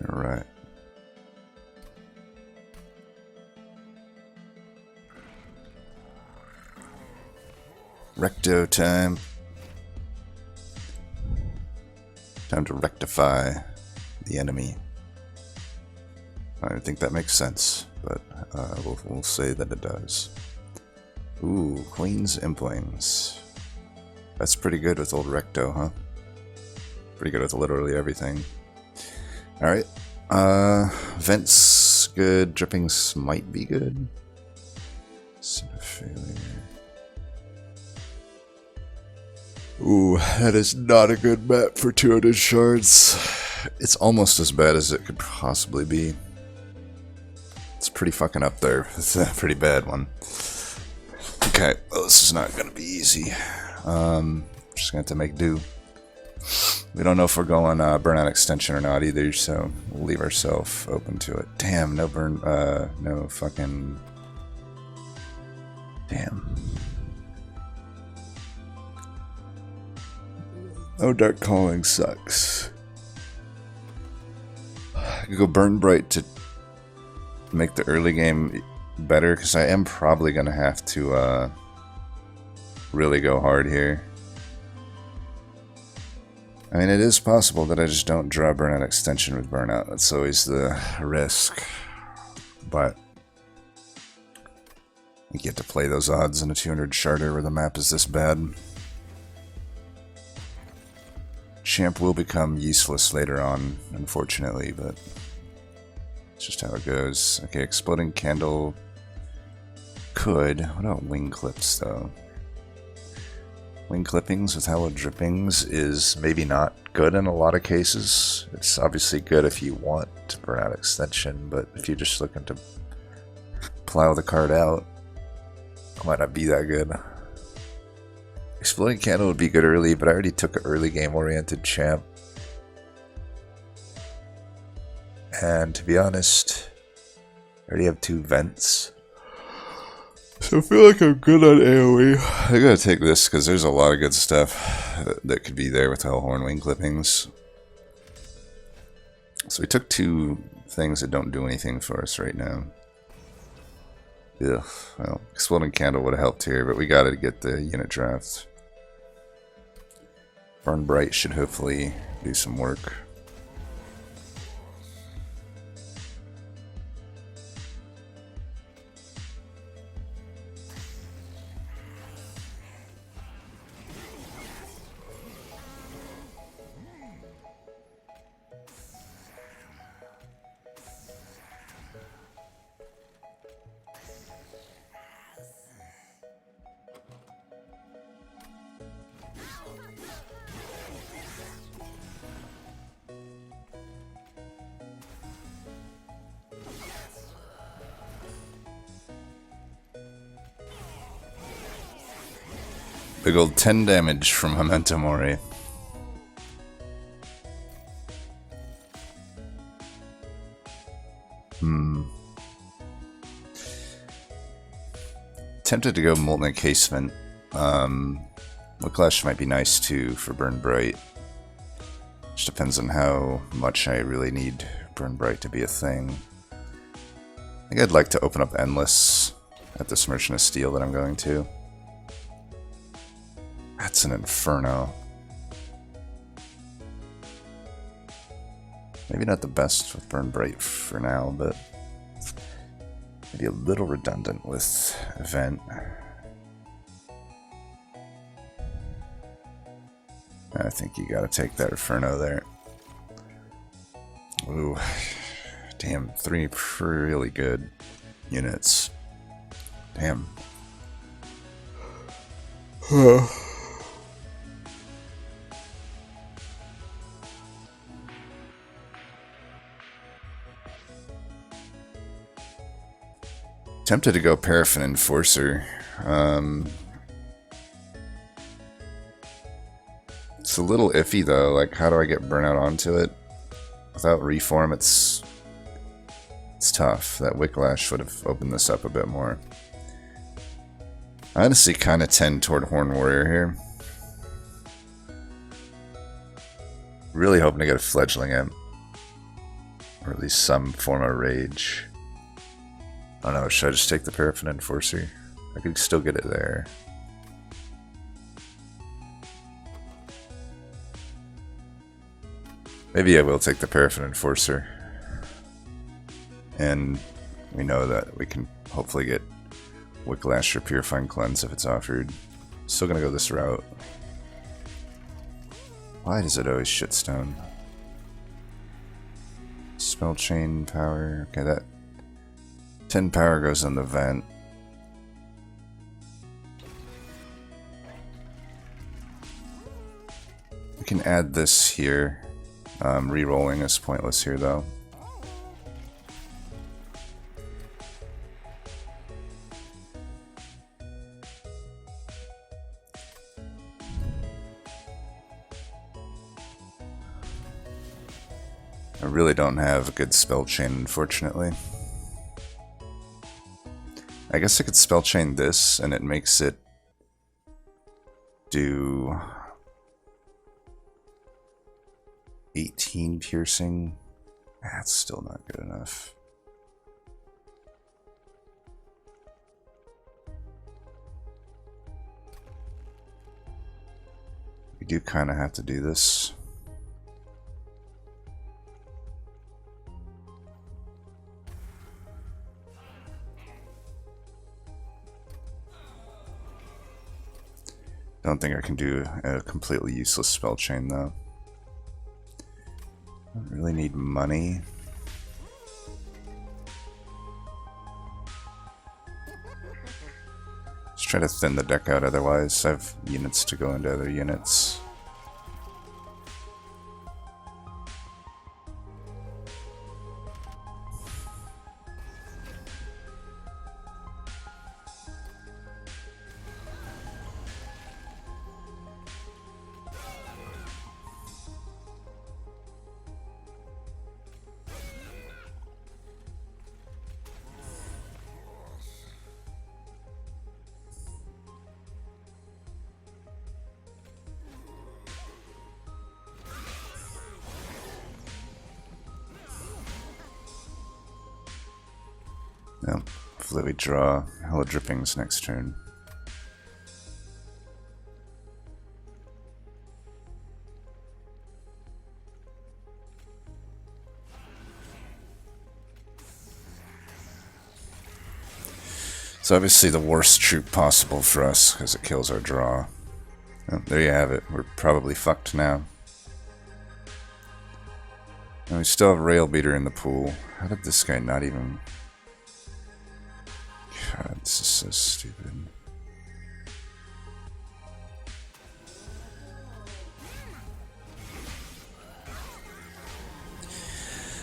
Alright. Recto time. Time to rectify the enemy. I don't think that makes sense, but we'll say that it does. Ooh, Queen's Implings. That's pretty good with old Recto, huh? Pretty good with literally everything. Alright. Vents good. Drippings might be good. Sin of failure. Ooh, that is not a good map for 200 shards. It's almost as bad as it could possibly be. It's pretty fucking up there. It's a pretty bad one. Okay, well, this is not gonna be easy. Just gonna have to make do. We don't know if we're going burnout extension or not either, so we'll leave ourselves open to it. Damn, no burn, no fucking... Damn. Oh, Dark Calling sucks. I could go Burn Bright to make the early game better, because I am probably going to have to really go hard here. I mean, it is possible that I just don't draw Burnout Extension with Burnout. That's always the risk. But you get to play those odds in a 200 sharder where the map is this bad. Champ will become useless later on, unfortunately, but it's just how it goes. Okay, Exploding Candle could. What about Wing Clips, though? Wing Clippings with Hallowed Drippings is maybe not good in a lot of cases. It's obviously good if you want to burn out Extension, but if you're just looking to plow the card out, it might not be that good. Exploding Candle would be good early, but I already took an early game oriented champ. And to be honest, I already have 2 vents. So I feel like I'm good on AoE. I gotta take this because there's a lot of good stuff that could be there with Hellhorn Wing Clippings. So we took 2 things that don't do anything for us right now. Ugh, well, Exploding Candle would have helped here, but we gotta get the unit draft. Burn Bright should hopefully do some work. Big old 10 damage from Memento Mori. Tempted to go Molten Encasement. Whiplash might be nice too for Burn Bright. Just depends on how much I really need Burn Bright to be a thing. I think I'd like to open up Endless at this Merchant of Steel that I'm going to. That's an Inferno. Maybe not the best with Burn Bright for now, but maybe a little redundant with Event. I think you gotta take that Inferno there. Ooh, damn, 3 really good units. Damn. Tempted to go Paraffin Enforcer. It's a little iffy though, like how do I get Burnout onto it? Without Reform, it's tough. That Whiplash would have opened this up a bit more. I honestly kind of tend toward Horn Warrior here. Really hoping to get a Fledgling in. Or at least some form of rage. I don't know, should I just take the Paraffin Enforcer? I could still get it there. Maybe I will take the Paraffin Enforcer. And we know that we can hopefully get Whiplash or Purifying Cleanse if it's offered. Still gonna go this route. Why does it always shitstone? Spell chain power. Okay, that 10 power goes on the vent. We can add this here. Re-rolling is pointless here though. I really don't have a good spell chain, unfortunately. I guess I could spell chain this, and it makes it do 18 piercing. That's still not good enough. We do kind of have to do this. Don't think I can do a completely useless spell chain though. I don't really need money. Let's try to thin the deck out, otherwise I have units to go into other units. Yep, hopefully we draw Hella Drippings next turn. It's obviously the worst troop possible for us because it kills our draw. Oh, there you have it. We're probably fucked now. And we still have Rail Beater in the pool. How did this guy not even... God, this is so stupid.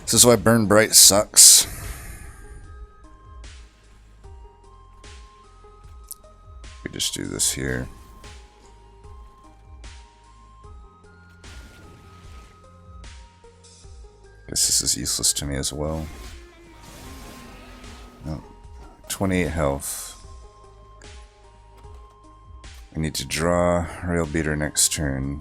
This is why Burn Bright sucks. We just do this here. Guess this is useless to me as well. No. 28 health. I need to draw Rail Beater next turn.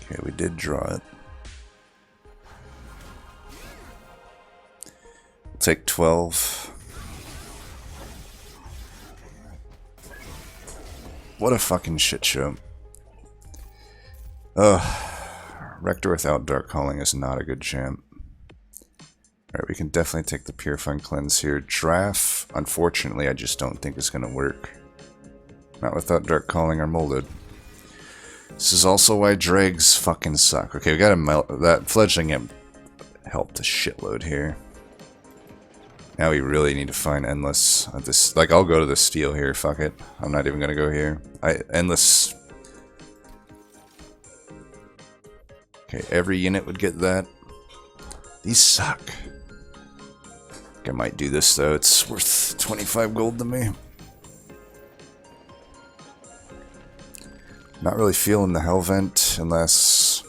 Okay, we did draw it. We'll take 12. What a fucking shit show. Rector without Dark Calling is not a good champ. Alright, we can definitely take the Purifying Cleanse here. Draft, unfortunately, I just don't think is going to work. Not without Dark Calling or Molded. This is also why Dregs fucking suck. Okay, we gotta melt that. Fledgling Imp helped a shitload here. Now we really need to find Endless. This, like, I'll go to the steel here, fuck it. I'm not even gonna go here. Endless... Okay, every unit would get that. These suck. I think I might do this though, it's worth 25 gold to me. Not really feeling the Hell Vent unless...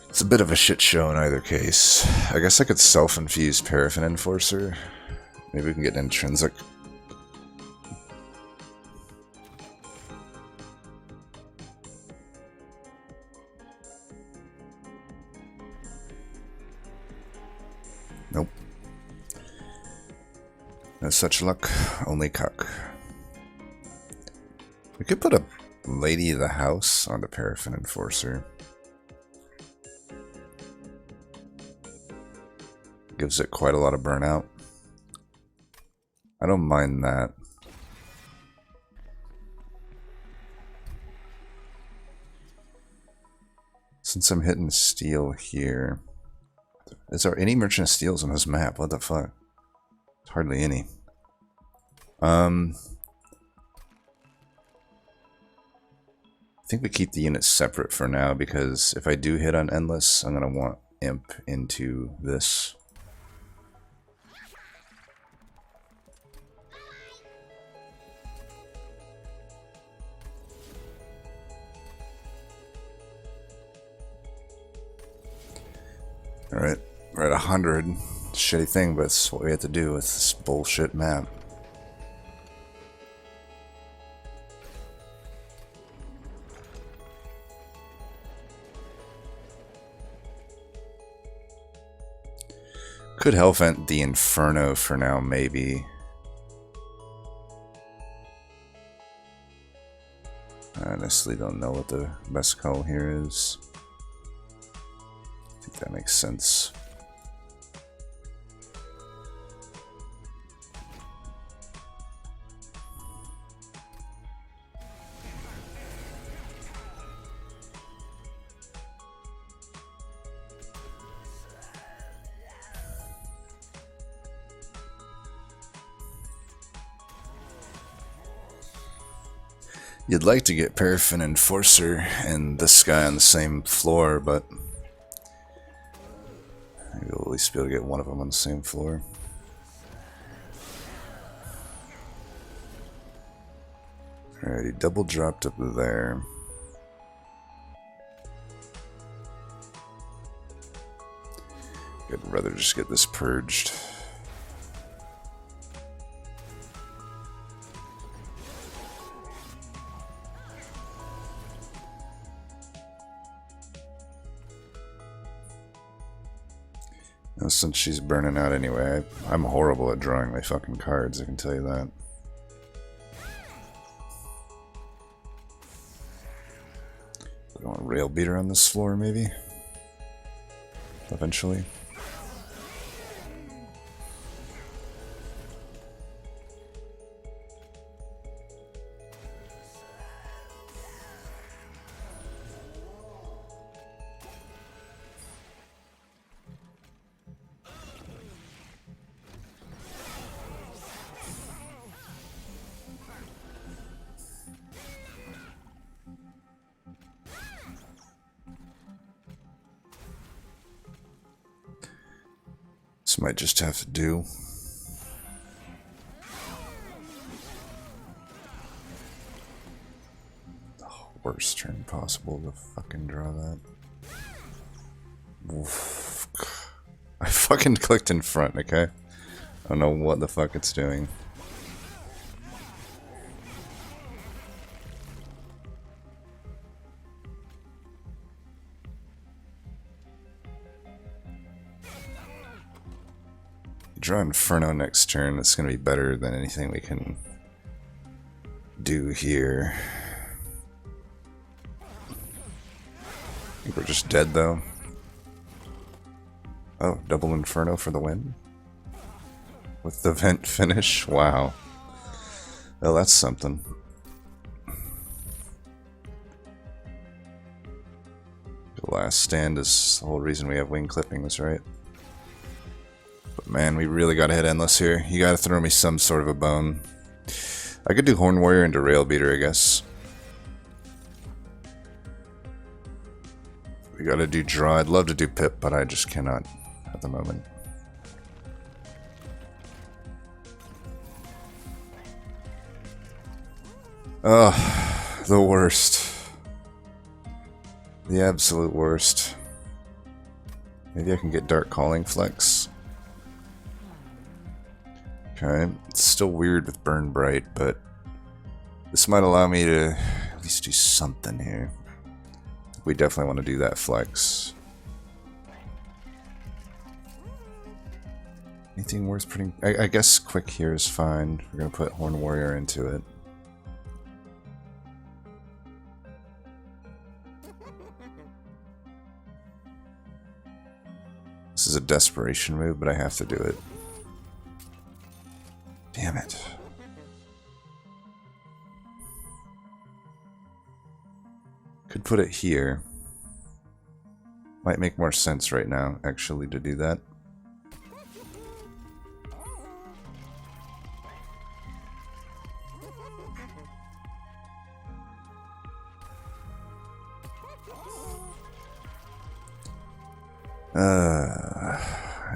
It's a bit of a shit show in either case. I guess I could self-infuse Paraffin Enforcer. Maybe we can get intrinsic. Nope. No such luck, only cuck. We could put a Lady of the House onto Paraffin Enforcer. Gives it quite a lot of burnout. I don't mind that. Since I'm hitting steel here, is there any merchant steels on this map? What the fuck? There's hardly any. I think we keep the units separate for now, because if I do hit on Endless, I'm gonna want Imp into this. Alright, we're at 100. Shitty thing, but it's what we have to do with this bullshit map. Could Hellvent the Inferno for now, maybe. I honestly don't know what the best call here is. I think that makes sense. You'd like to get Paraffin Enforcer and this guy on the same floor, but maybe we'll at least be able to get one of them on the same floor. Alright, he double dropped up there. I'd rather just get this purged. Since she's burning out anyway, I'm horrible at drawing my fucking cards, I can tell you that. I want a rail beater on this floor, maybe? Eventually. This might just have to do. Oh, worst turn possible to fucking draw that. Oof. I fucking clicked in front, okay? I don't know what the fuck it's doing. Draw Inferno next turn. That's going to be better than anything we can do here. I think we're just dead though. Oh, double Inferno for the win? With the vent finish? Wow. Well, that's something. The last stand is the whole reason we have wing clippings, right? But man, we really gotta hit Endless here. You gotta throw me some sort of a bone. I could do Horn Warrior into Rail Beater, I guess. We gotta do draw. I'd love to do Pip, but I just cannot at the moment. Ugh, the worst. The absolute worst. Maybe I can get Dark Calling Flex. Okay, it's still weird with Burn Bright, but this might allow me to at least do something here. We definitely want to do that flex. Anything worth putting? I guess Quick here is fine. We're going to put Horn Warrior into it. This is a desperation move, but I have to do it. Damn it. Could put it here. Might make more sense right now, actually, to do that.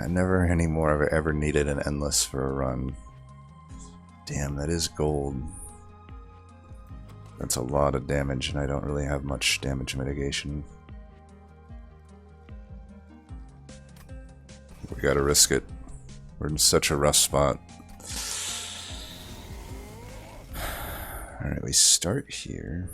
Never anymore have I ever needed an Endless for a run. Damn, that is gold. That's a lot of damage, and I don't really have much damage mitigation. We gotta risk it. We're in such a rough spot. Alright, we start here.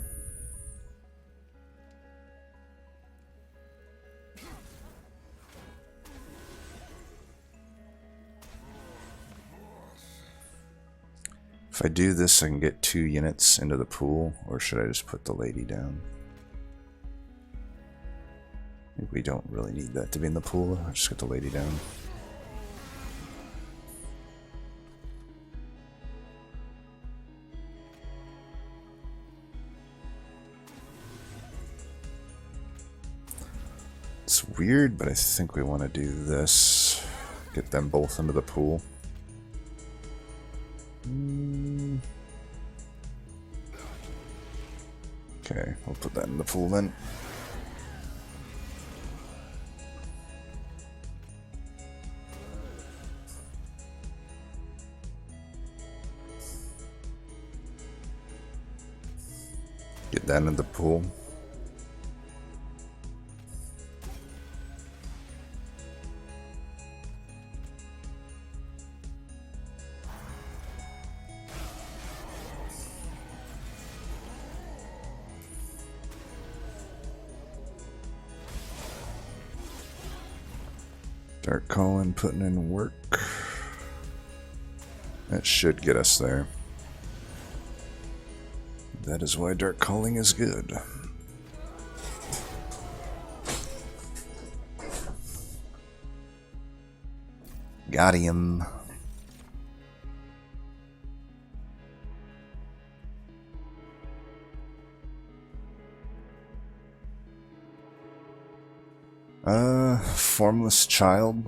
If I do this, I can get 2 units into the pool, or should I just put the lady down? I think we don't really need that to be in the pool. I'll just get the lady down. It's weird, but I think we want to do this. Get them both into the pool. Okay, we'll put that in the pool then. Get that in the pool. Dark Calling putting in work. That should get us there. That is why Dark Calling is good. Got him. Formless Child.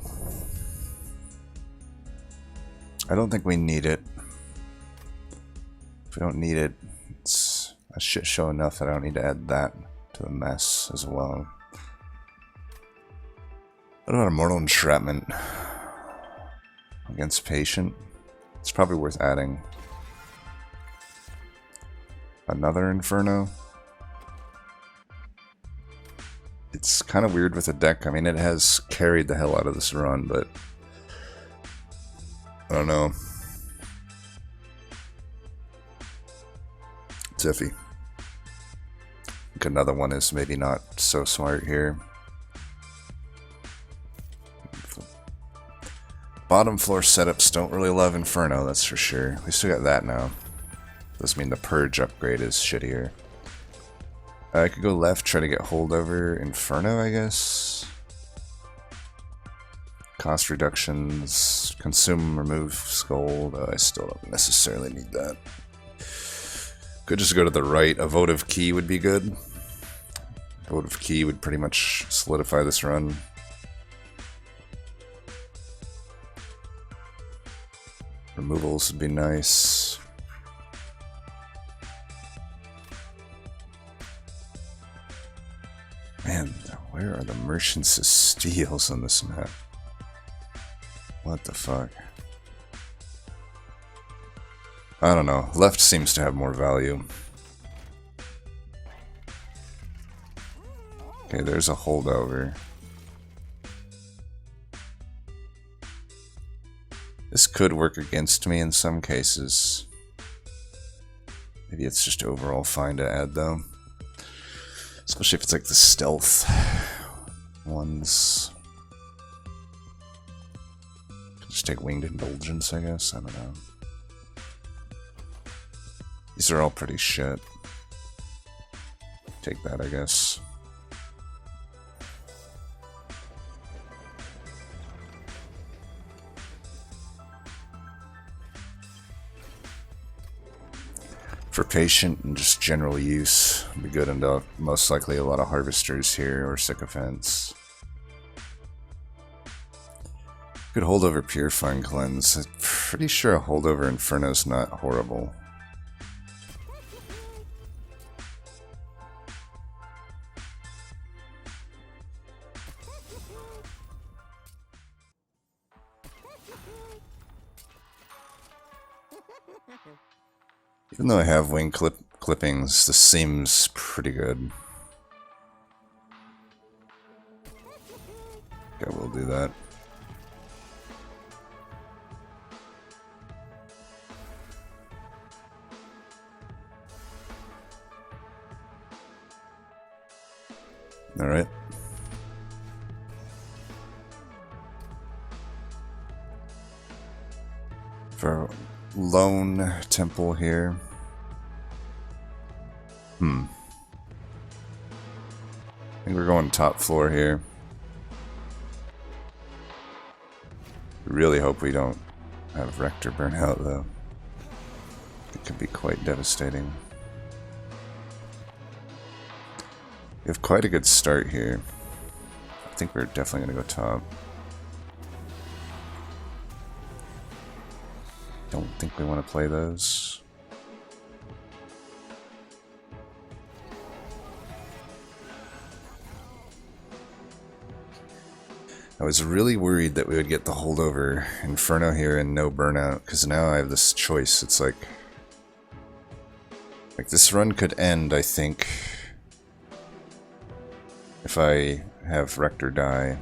I don't think we need it. If we don't need it, it's a shit show enough that I don't need to add that to the mess as well. What about a Mortal Entrapment against Patient? It's probably worth adding. Another Inferno. It's kind of weird with the deck. I mean, it has carried the hell out of this run, but I don't know. It's iffy. I think another one is maybe not so smart here. Bottom floor setups don't really love Inferno, that's for sure. We still got that now. Doesn't mean the Purge upgrade is shittier. I could go left, try to get holdover Inferno, I guess. Cost reductions, consume, remove gold. I still don't necessarily need that. Could just go to the right. A Votive Key would be good. Votive Key would pretty much solidify this run. Removals would be nice. Man, where are the Merchants of Steels on this map? What the fuck? I don't know. Left seems to have more value. Okay, there's a holdover. This could work against me in some cases. Maybe it's just overall fine to add though. Especially if it's like the stealth ones. Just take Winged Indulgence, I guess. I don't know. These are all pretty shit. Take that, I guess. For patient and just general use, be good into most likely a lot of harvesters here or sycophants. Could hold over Purifying Cleanse. I'm pretty sure a holdover Inferno's not horrible. Even though I have wing clippings, this seems pretty good. Okay, we'll do that. Alright. For Lone Temple here. I think we're going top floor here. Really hope we don't have Rector burnout though. It could be quite devastating. We have quite a good start here. I think we're definitely going to go top. Don't think we want to play those. I was really worried that we would get the holdover Inferno here and no burnout, because now I have this choice. It's like this run could end, I think, if I have Rector die.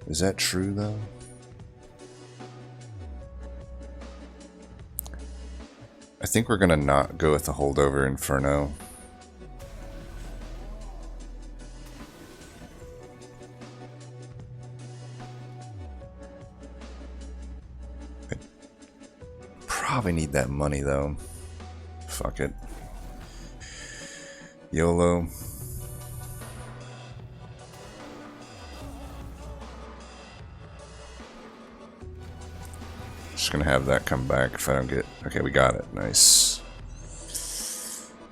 Is that true, though? I think we're gonna not go with the holdover Inferno. I probably need that money, though. Fuck it. YOLO. Just gonna have that come back if I don't get... Okay, we got it. Nice.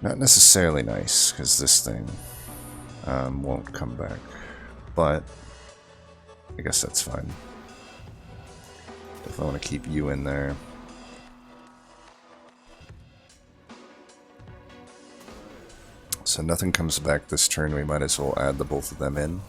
Not necessarily nice, because this thing won't come back. But I guess that's fine. Definitely want to keep you in there. So nothing comes back this turn, we might as well add the both of them in.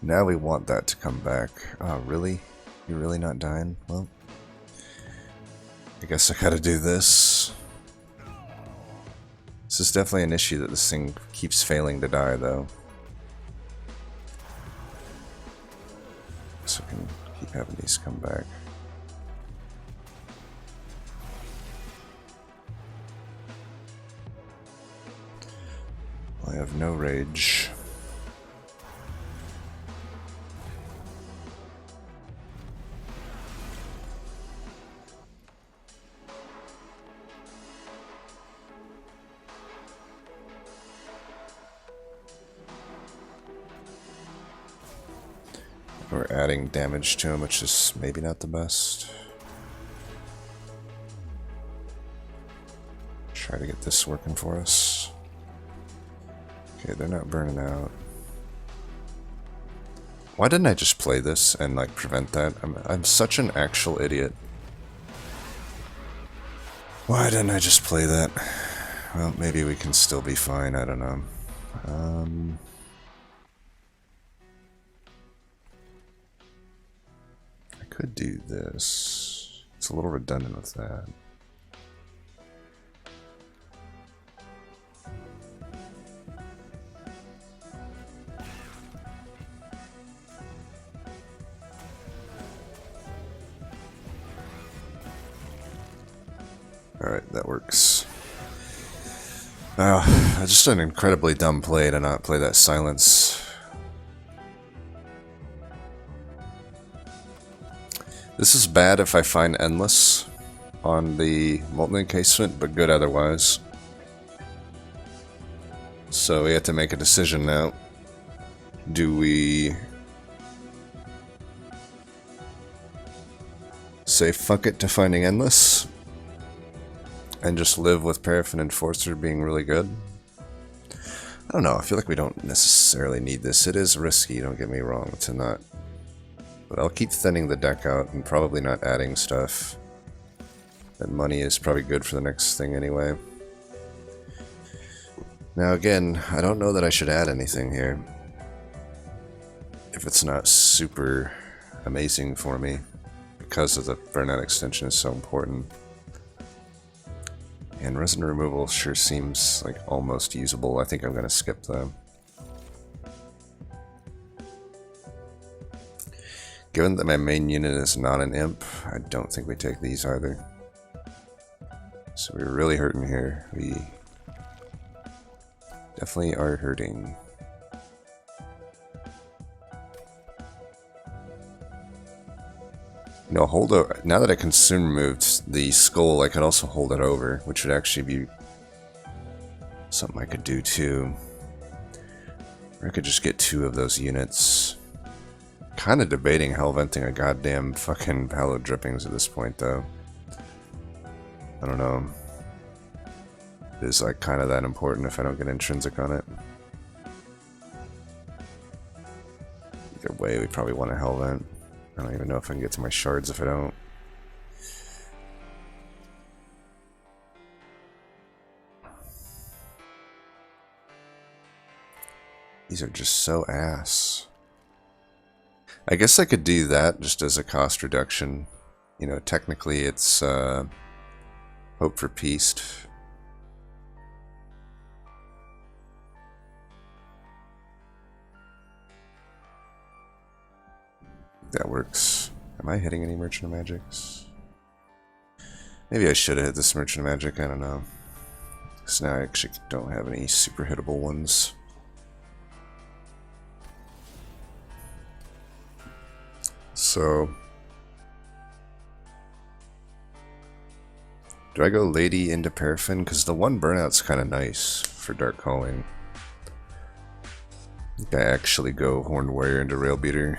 Now we want that to come back. Oh, really? You're really not dying? Well, I guess I gotta do this. This is definitely an issue that this thing keeps failing to die, though. So I can keep having these come back. I have no rage. We're adding damage to him, which is maybe not the best. Try to get this working for us. Okay, they're not burning out. Why didn't I just play this and like prevent that? I'm such an actual idiot. Why didn't I just play that? Well, maybe we can still be fine, I don't know. Could do this. It's a little redundant with that. Alright, that works. Just an incredibly dumb play to not play that silence. This is bad if I find Endless on the Molten Encasement, but good otherwise. So we have to make a decision now. Do we say fuck it to finding Endless and just live with Paraffin Enforcer being really good? I don't know, I feel like we don't necessarily need this. It is risky, don't get me wrong, to not. But I'll keep thinning the deck out and probably not adding stuff. And money is probably good for the next thing anyway. Now again, I don't know that I should add anything here. If it's not super amazing for me. Because of the burnout extension is so important. And resin removal sure seems like almost usable. I think I'm going to skip them. Given that my main unit is not an imp, I don't think we take these either. So we're really hurting here. We definitely are hurting. You know, hold over. Now that I consume removed the skull, I could also hold it over, which would actually be something I could do too. Or I could just get 2 of those units. Kind of debating hellventing a goddamn fucking hallowed drippings at this point, though. I don't know. It is like kind of that important if I don't get intrinsic on it. Either way, we probably want a hellvent. I don't even know if I can get to my shards if I don't. These are just so ass. I guess I could do that just as a cost reduction. You know, technically it's Hope for Peace. That works. Am I hitting any Merchant of Magics? Maybe I should have hit this Merchant of Magic, I don't know. Because now I actually don't have any super hittable ones. So... do I go Lady into Paraffin? Because the one burnout's kind of nice for Dark Calling. I think I actually go Horned Warrior into Railbeater.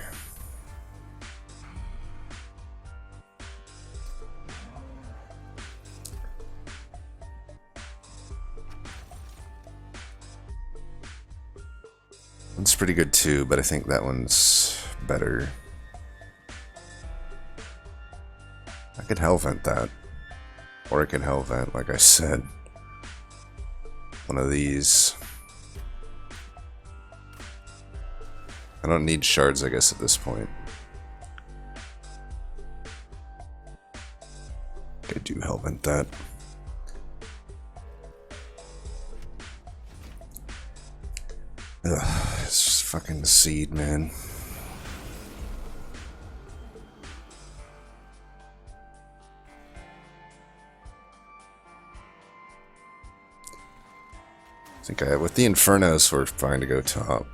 It's pretty good too, but I think that one's better. I could Hellvent that. Or I could Hellvent, like I said. One of these. I don't need shards, I guess, at this point. I do Hellvent that. Ugh, it's just fucking the seed, man. I think with the Infernos, we're fine to go top.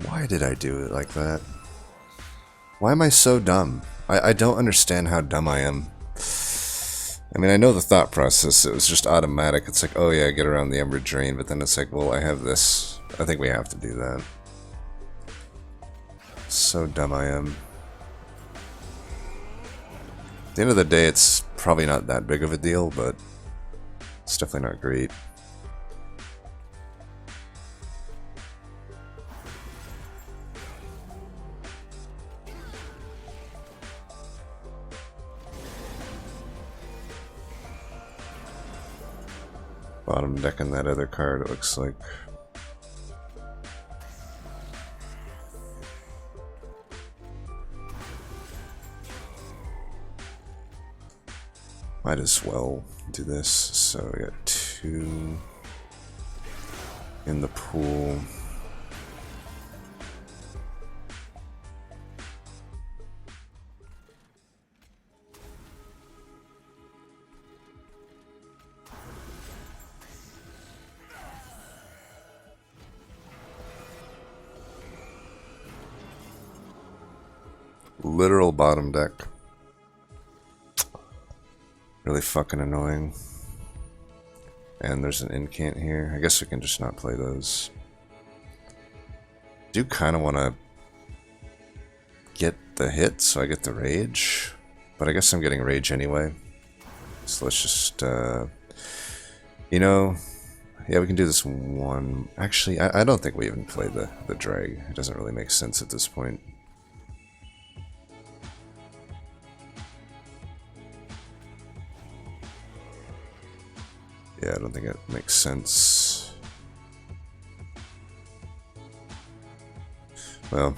Why did I do it like that? Why am I so dumb? I don't understand how dumb I am. I mean, I know the thought process. It was just automatic. It's like, oh yeah, get around the Ember Drain, but then it's like, well, I have this. I think we have to do that. So dumb I am. At the end of the day, it's probably not that big of a deal, but it's definitely not great. Bottom decking that other card, it looks like. Might as well do this. So we got 2 in the pool. Literal bottom deck. Really fucking annoying. And there's an incant here. I guess we can just not play those. Do kind of want to get the hit so I get the rage. But I guess I'm getting rage anyway. So let's just, you know, yeah, we can do this one. Actually, I don't think we even play the drag. It doesn't really make sense at this point. Yeah, I don't think it makes sense. Well,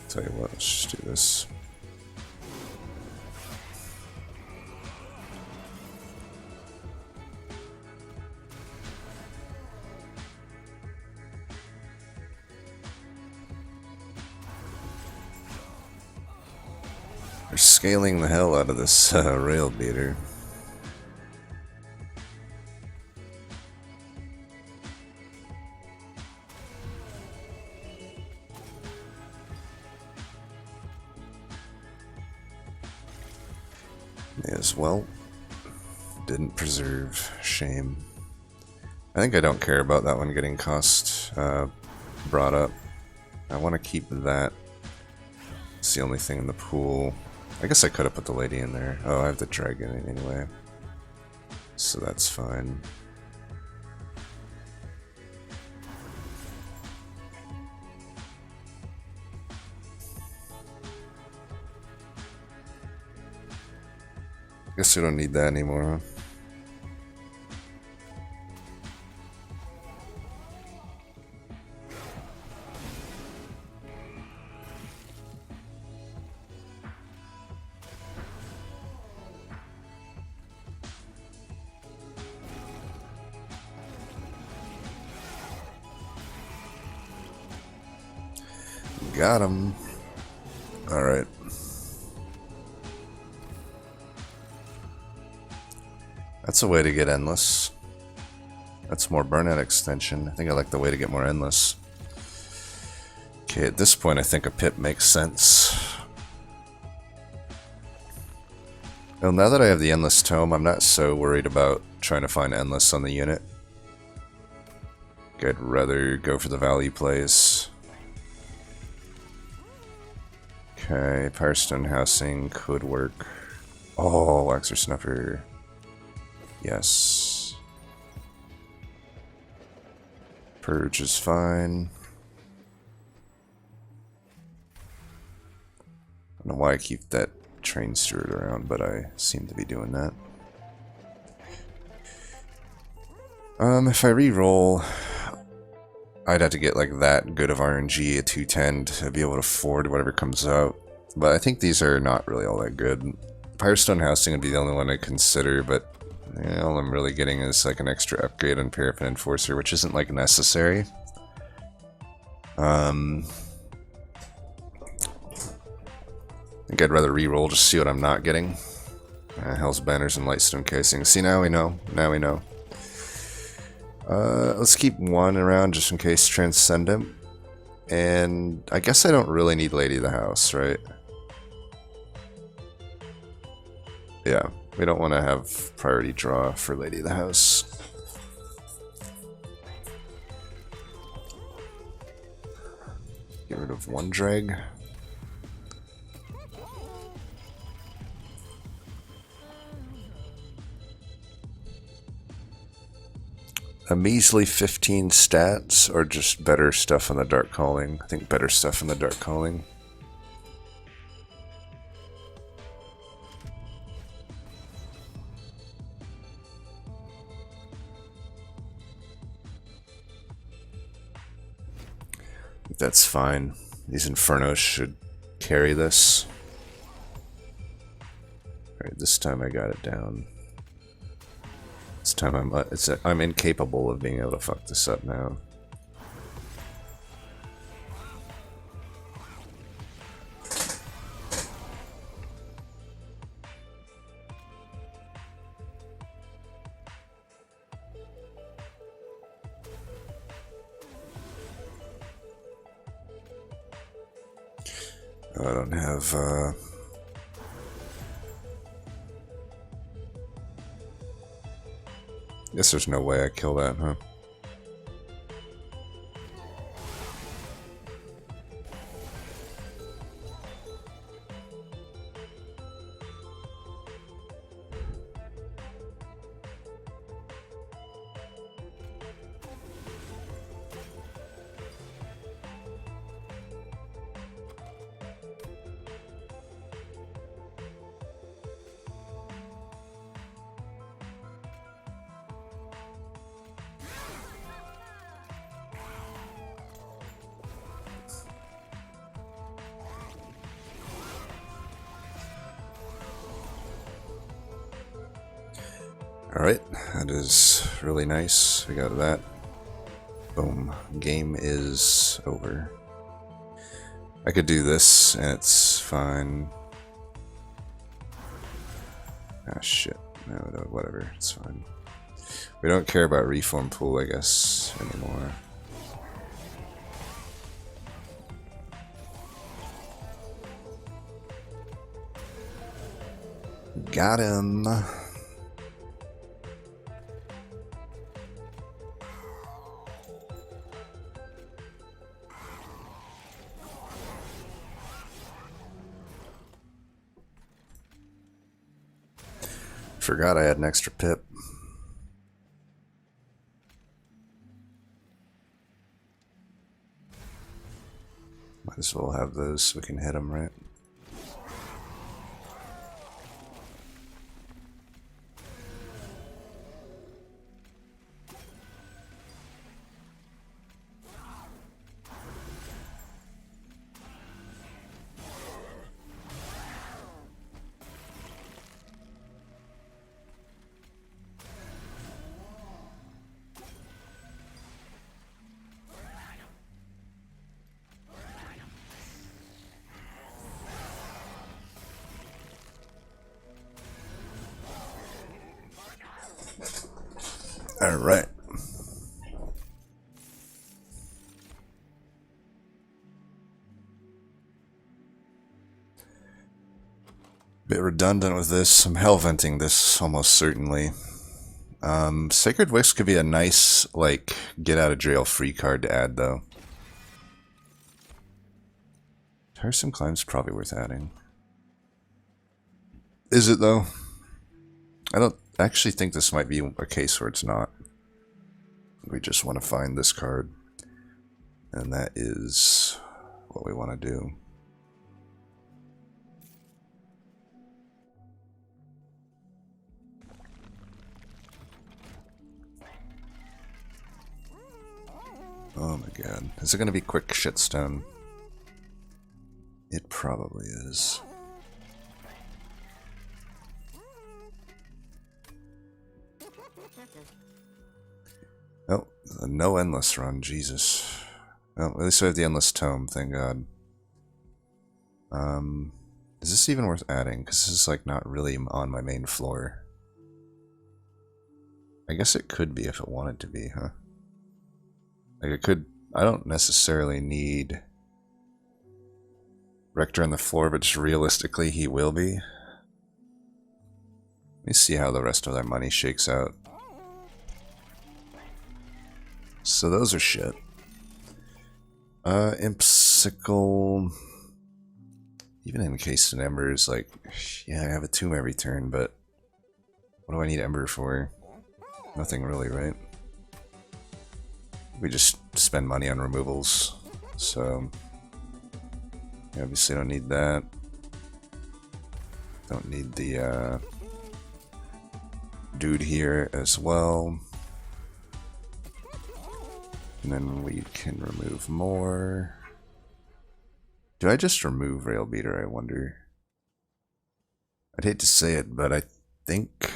tell you what, let's just do this. They're scaling the hell out of this rail beater. May as well. Didn't preserve. Shame. I think I don't care about that one getting cost brought up. I want to keep that. It's the only thing in the pool. I guess I could have put the lady in there. Oh, I have the dragon in anyway. So that's fine. Guess we don't need that anymore, huh? Got him. Alright. That's a way to get endless. That's more burnout extension. I think I like the way to get more endless. Okay, at this point I think a pip makes sense. Well, now that I have the endless tome, I'm not so worried about trying to find endless on the unit. I'd rather go for the value plays. Okay, Firestone housing could work. Oh, Waxer Snuffer. Yes. Purge is fine. I don't know why I keep that train steward around, but I seem to be doing that. If I re-roll, I'd have to get like that good of RNG, a 210, to be able to afford whatever comes out. But I think these are not really all that good. Firestone housing would be the only one I'd consider, but all I'm really getting is like an extra upgrade on Paraffin Enforcer, which isn't like necessary. I think I'd rather re-roll, just see what I'm not getting. Hell's Banners and Lightstone Casing. See, now we know. Now we know. Let's keep one around just in case Transcendent. And I guess I don't really need Lady of the House, right? Yeah, we don't want to have priority draw for Lady of the House. Get rid of one drag. A measly 15 stats, or just better stuff on the Dark Calling? I think better stuff on the Dark Calling. That's fine. These Infernos should carry this. Alright, this time I got it down. This time I'm incapable of being able to fuck this up now. I don't have, guess there's no way I kill that, huh? Alright, that is really nice. We got that. Boom. Game is over. I could do this, and it's fine. Ah, shit. No, whatever. It's fine. We don't care about Reform Pool, I guess, anymore. Got him. Forgot I had an extra pip. Might as well have those so we can hit them, right? All right. Bit redundant with this. I'm hell-venting this almost certainly. Sacred Wicks could be a nice, like, get-out-of-jail-free card to add, though. Tiresome Climb's probably worth adding. Is it, though? I don't actually think this might be a case where it's not. We just want to find this card. And that is what we want to do. Oh my god. Is it going to be quick shitstone? It probably is. Oh, no endless run, Jesus. Well, at least we have the endless tome, thank god. Is this even worth adding? Because this is like not really on my main floor. I guess it could be if it wanted to be, huh? Like it could, I don't necessarily need Rector on the floor, but just realistically he will be. Let me see how the rest of their money shakes out. So those are shit. Impsicle. Even Encased in Embers, like, yeah, I have a tomb every turn, but what do I need Ember for? Nothing really, right? We just spend money on removals, so obviously don't need that. Don't need the dude here as well. And then we can remove more. Do I just remove Rail Beater, I wonder? I'd hate to say it, but I think,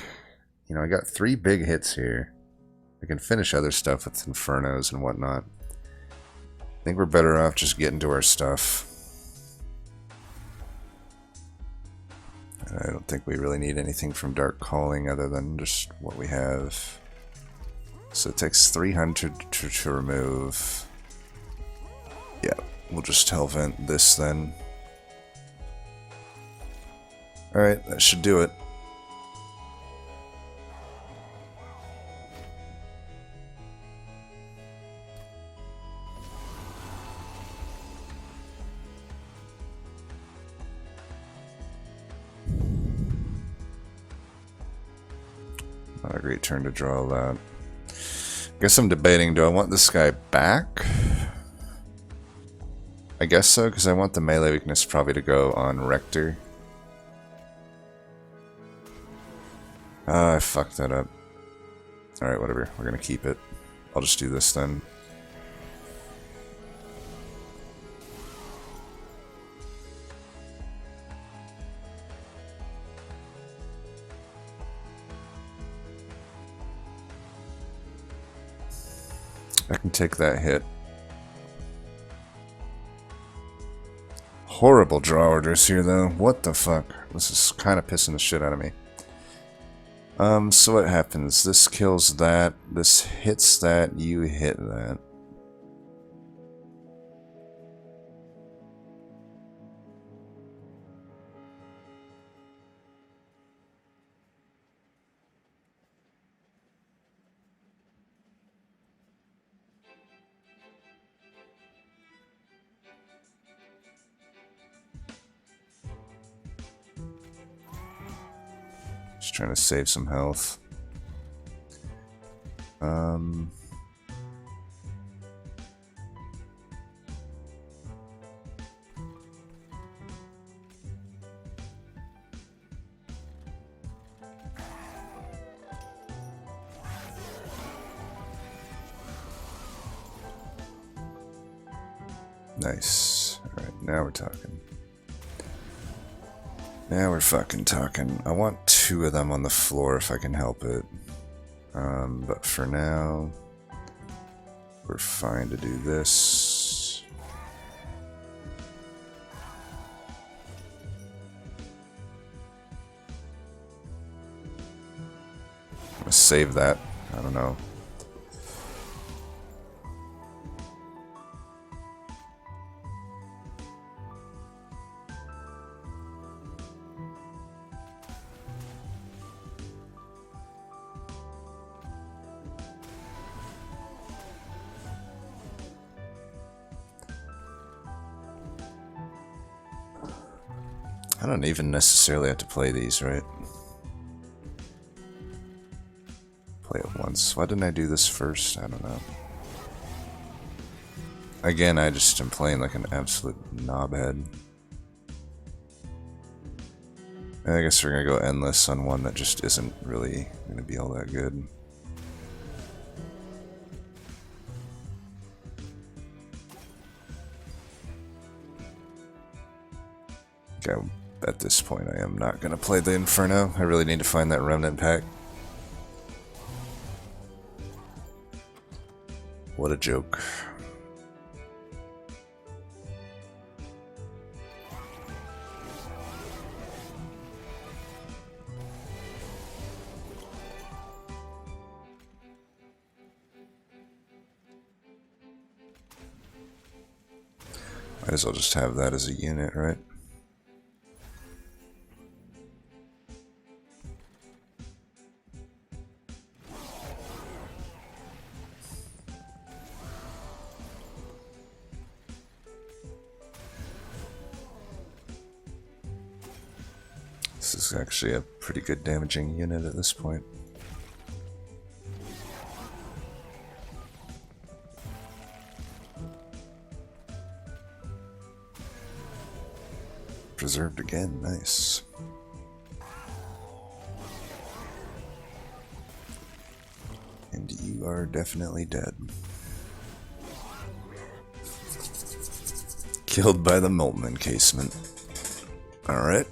you know, I got 3 big hits here. I can finish other stuff with Infernos and whatnot. I think we're better off just getting to our stuff. I don't think we really need anything from Dark Calling other than just what we have. So it takes 300 to remove. Yeah, we'll just Hellvent this then. Alright, that should do it. Not a great turn to draw that. Guess I'm debating, do I want this guy back? I guess so, because I want the melee weakness probably to go on Rector. I fucked that up. Alright, whatever. We're gonna keep it. I'll just do this then. I can take that hit. Horrible draw orders here, though. What the fuck? This is kind of pissing the shit out of me. So what happens? This kills that. This hits that. You hit that. Just trying to save some health. Nice. Alright, now we're talking. Now we're fucking talking. I want 2 of them on the floor if I can help it. But for now, we're fine to do this. I'm gonna save that. I don't know. I don't even necessarily have to play these, right? Play it once. Why didn't I do this first? I don't know. Again, I just am playing like an absolute knobhead. I guess we're gonna go endless on one that just isn't really gonna be all that good. Okay, at this point I am not gonna play the Inferno. I really need to find that Remnant pack. What a joke. Might as well just have that as a unit, right? This is actually a pretty good damaging unit at this point. Preserved again, nice. And you are definitely dead. Killed by the molten encasement. Alright.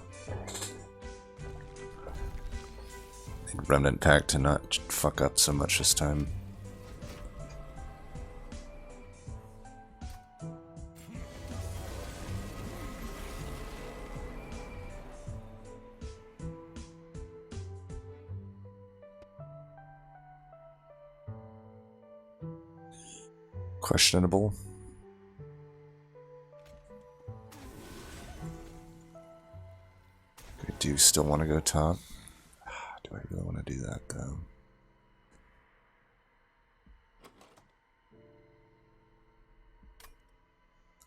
Remnant pack to not fuck up so much this time. Questionable. Could do do still want to go top. Do I really want to do that, though?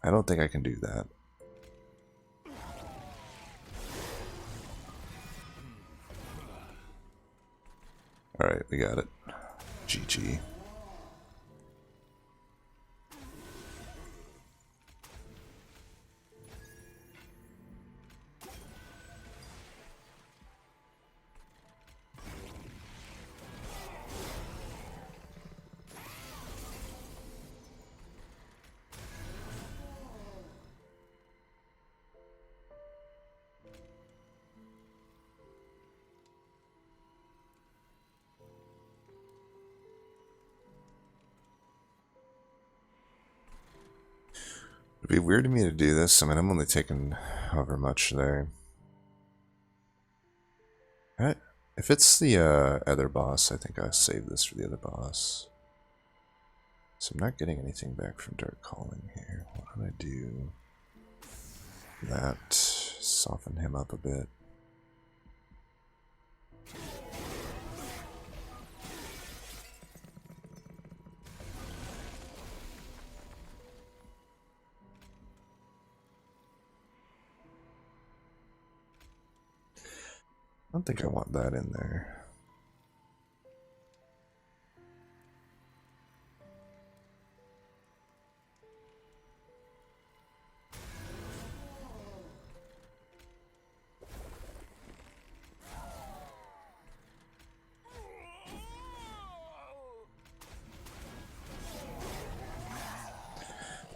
I don't think I can do that. Alright, we got it. GG. It'd be weird to me to do this. I mean, I'm only taking however much there. Alright. If it's the other boss, I think I'll save this for the other boss. So I'm not getting anything back from Dark Calling here. What do I do? That. Soften him up a bit. I don't think I want that in there.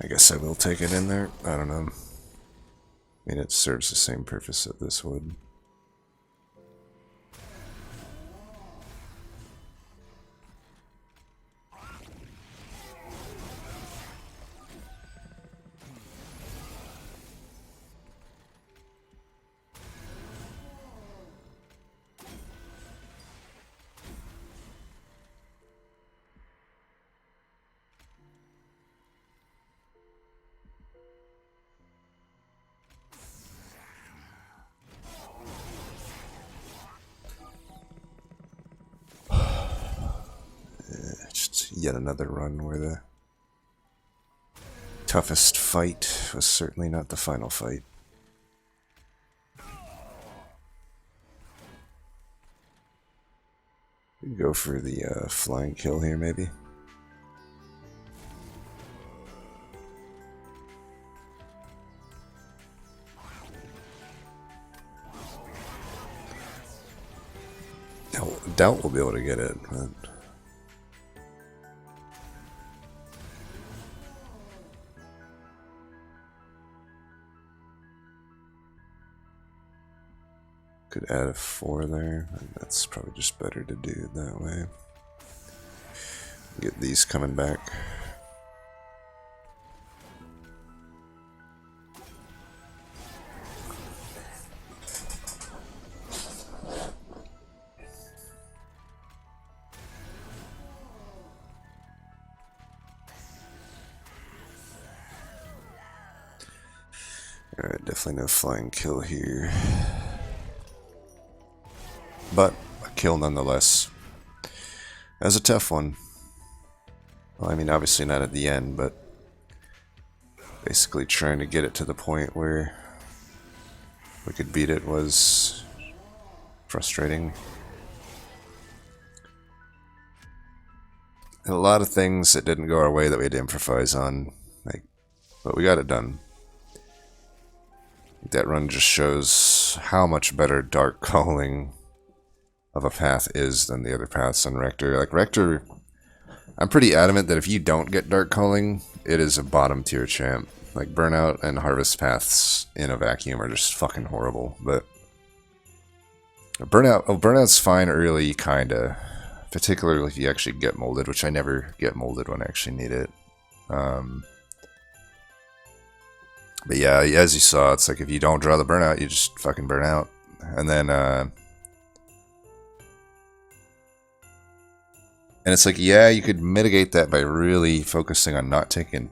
I guess I will take it in there. I don't know. I mean, it serves the same purpose that this would. Yet another run where the toughest fight was certainly not the final fight. We can go for the flying kill here, maybe. Doubt we'll be able to get it, but could add a 4 there, and that's probably just better to do it that way. Get these coming back. Alright, definitely no flying kill here. But a kill nonetheless. That was a tough one. Well, I mean, obviously not at the end, but basically trying to get it to the point where we could beat it was frustrating. And a lot of things that didn't go our way that we had to improvise on, but we got it done. That run just shows how much better Dark Calling of a path is than the other paths on Rector. Like Rector, I'm pretty adamant that if you don't get Dark Calling, it is a bottom tier champ. Like Burnout and Harvest paths in a vacuum are just fucking horrible. But Burnout's fine early, kinda. Particularly if you actually get molded, which I never get molded when I actually need it. But yeah, as you saw, it's like if you don't draw the Burnout, you just fucking burn out. And then, and it's like, yeah, you could mitigate that by really focusing on not taking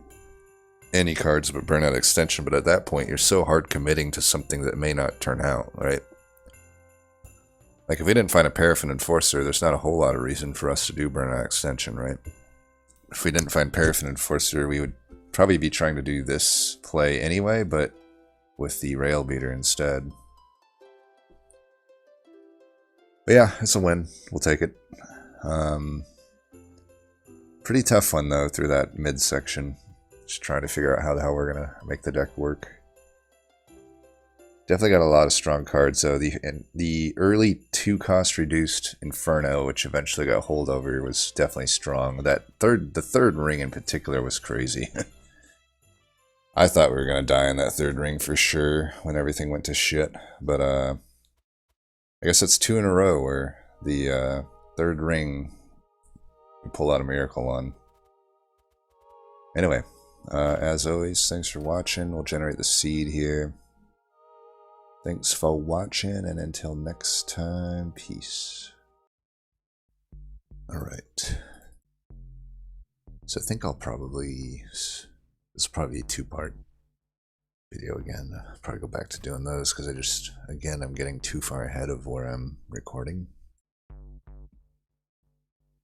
any cards but Burnout Extension, but at that point, you're so hard committing to something that may not turn out, right? Like, if we didn't find a Paraffin Enforcer, there's not a whole lot of reason for us to do Burnout Extension, right? If we didn't find Paraffin Enforcer, we would probably be trying to do this play anyway, but with the Rail Beater instead. But yeah, it's a win. We'll take it. Pretty tough one, though, through that midsection. Just trying to figure out how the hell we're going to make the deck work. Definitely got a lot of strong cards, though. The early 2-cost reduced Inferno, which eventually got Holdover, was definitely strong. The third ring in particular was crazy. I thought we were going to die in that third ring for sure when everything went to shit. But I guess that's 2 in a row where the third ring you pull out a miracle on. Anyway, as always, thanks for watching. We'll generate the seed here. Thanks for watching, and until next time, peace. Alright. So I think I'll probably... This will probably be a 2-part video again. I'll probably go back to doing those, because again, I'm getting too far ahead of where I'm recording.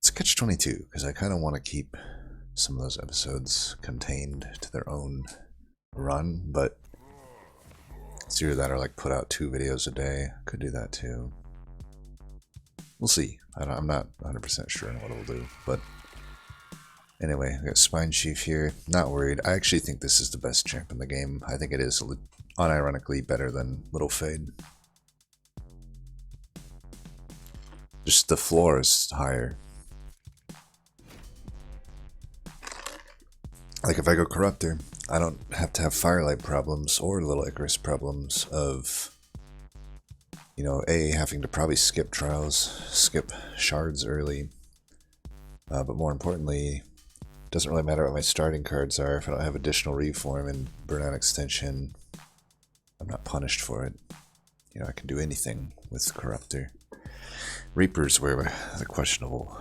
It's catch-22, because I kind of want to keep some of those episodes contained to their own run, but it's either that or like put out 2 videos a day. Could do that too. We'll see. I'm not 100% sure on what it'll do, but anyway, I got Spine Chief here. Not worried. I actually think this is the best champ in the game. I think it is unironically better than Little Fade. Just the floor is higher. Like if I go Corruptor, I don't have to have Firelight problems or Little Icarus problems of, you know, having to probably skip trials, skip shards early, but more importantly, it doesn't really matter what my starting cards are. If I don't have additional Reform and Burnout Extension, I'm not punished for it. You know, I can do anything with Corruptor. Reaper's where the questionable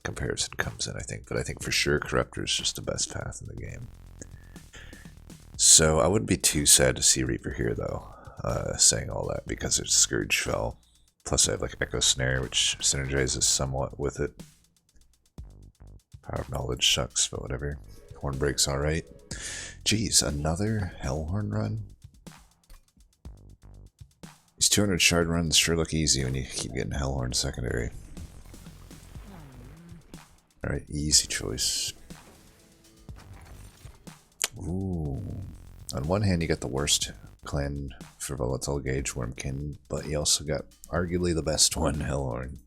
comparison comes in, I think, but I think for sure Corruptor is just the best path in the game. So I wouldn't be too sad to see Reaper here, though, saying all that, because it's Scourge Fell. Plus I have like Echo Snare, which synergizes somewhat with it. Power of Knowledge sucks, but whatever. Hornbreak's alright. Jeez, another Hellhorn run? These 200 shard runs sure look easy when you keep getting Hellhorn secondary. Alright, easy choice. Ooh. On one hand, you got the worst clan for Volatile Gauge, Wormkin, but you also got arguably the best one, Hellhorn.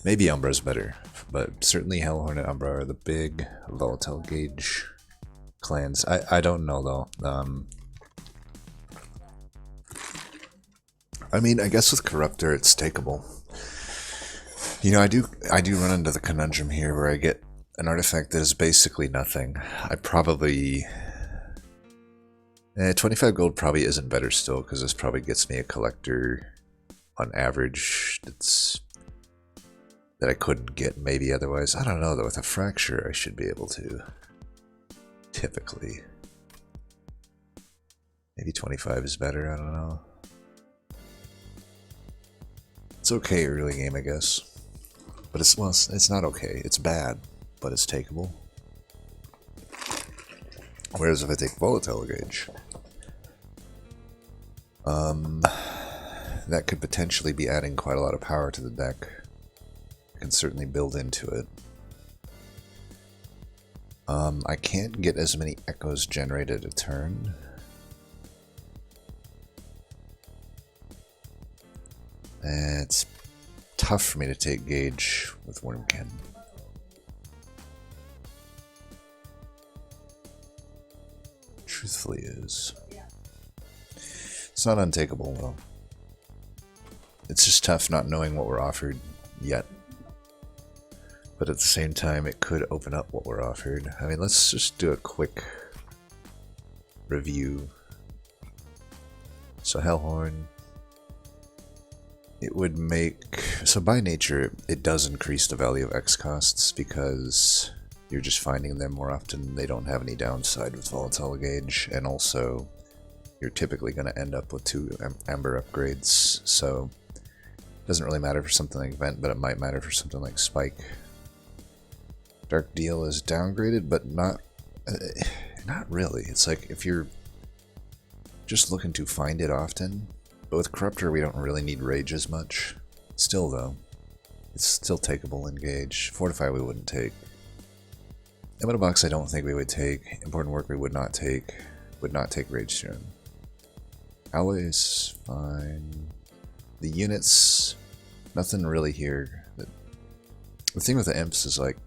Maybe Umbra's better, but certainly Hellhorn and Umbra are the big Volatile Gauge clans. I don't know, though. I mean, I guess with Corruptor, it's takeable. You know, I do run into the conundrum here where I get an artifact that is basically nothing. I probably... 25 gold probably isn't better still, because this probably gets me a collector on average that I couldn't get maybe otherwise. I don't know, though. With a Fracture, I should be able to. Typically. Maybe 25 is better, I don't know. It's okay early game, I guess. But it's not okay. It's bad, but it's takeable. Whereas if I take Volatile Gauge, that could potentially be adding quite a lot of power to the deck. I can certainly build into it. I can't get as many echoes generated a turn. It's tough for me to take Gauge with Wormkin. Truthfully is. It's not untakeable though. It's just tough not knowing what we're offered yet. But at the same time, it could open up what we're offered. I mean, let's just do a quick review. So Hellhorn, it would make... So by nature, it does increase the value of X costs because you're just finding them more often. They don't have any downside with Volatile Gauge, and also you're typically going to end up with 2 Amber upgrades, so it doesn't really matter for something like Vent, but it might matter for something like Spike. Dark Deal is downgraded, but not really. It's like if you're just looking to find it often, but with Corruptor we don't really need Rage as much. Still though, it's still takeable in Gauge. Fortify we wouldn't take. Emito Box I don't think we would take. Important Work we would not take. Would not take Rage Stone. Alloy is fine. The units, nothing really here. The thing with the imps is like,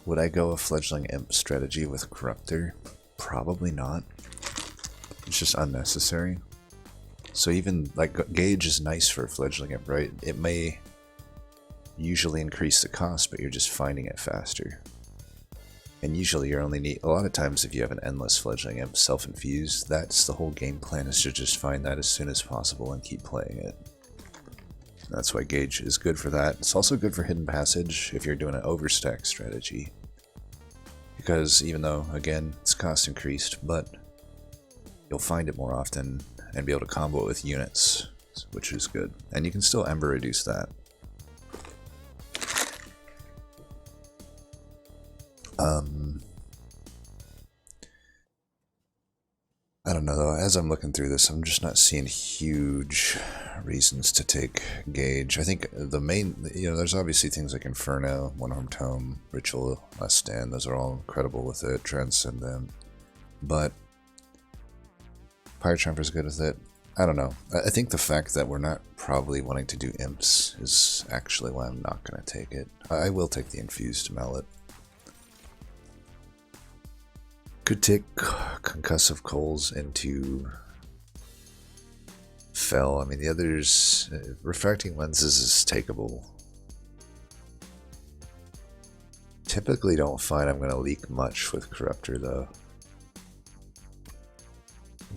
would I go a fledgling imp strategy with Corruptor? Probably not. It's just unnecessary. So even like Gauge is nice for a fledgling imp, right? It may usually increase the cost, but you're just finding it faster. And usually you're only need, a lot of times if you have an endless fledgling imp self-infused, that's the whole game plan, is to just find that as soon as possible and keep playing it. That's why Gauge is good for that. It's also good for Hidden Passage if you're doing an overstack strategy. Because even though, again, it's cost increased, but you'll find it more often and be able to combo it with units, which is good. And you can still Ember reduce that. I don't know though, as I'm looking through this, I'm just not seeing huge reasons to take Gauge. I think the main, there's obviously things like Inferno, One-Armed Tome, Ritual, Last Stand, those are all incredible with it, Transcendent. But Fire Tramper's good with it. I don't know. I think the fact that we're not probably wanting to do Imps is actually why I'm not going to take it. I will take the Infused Mallet. Could take Concussive Coals into Fel. I mean, the others, Refracting Lenses is takeable. Typically don't find I'm going to leak much with Corruptor though.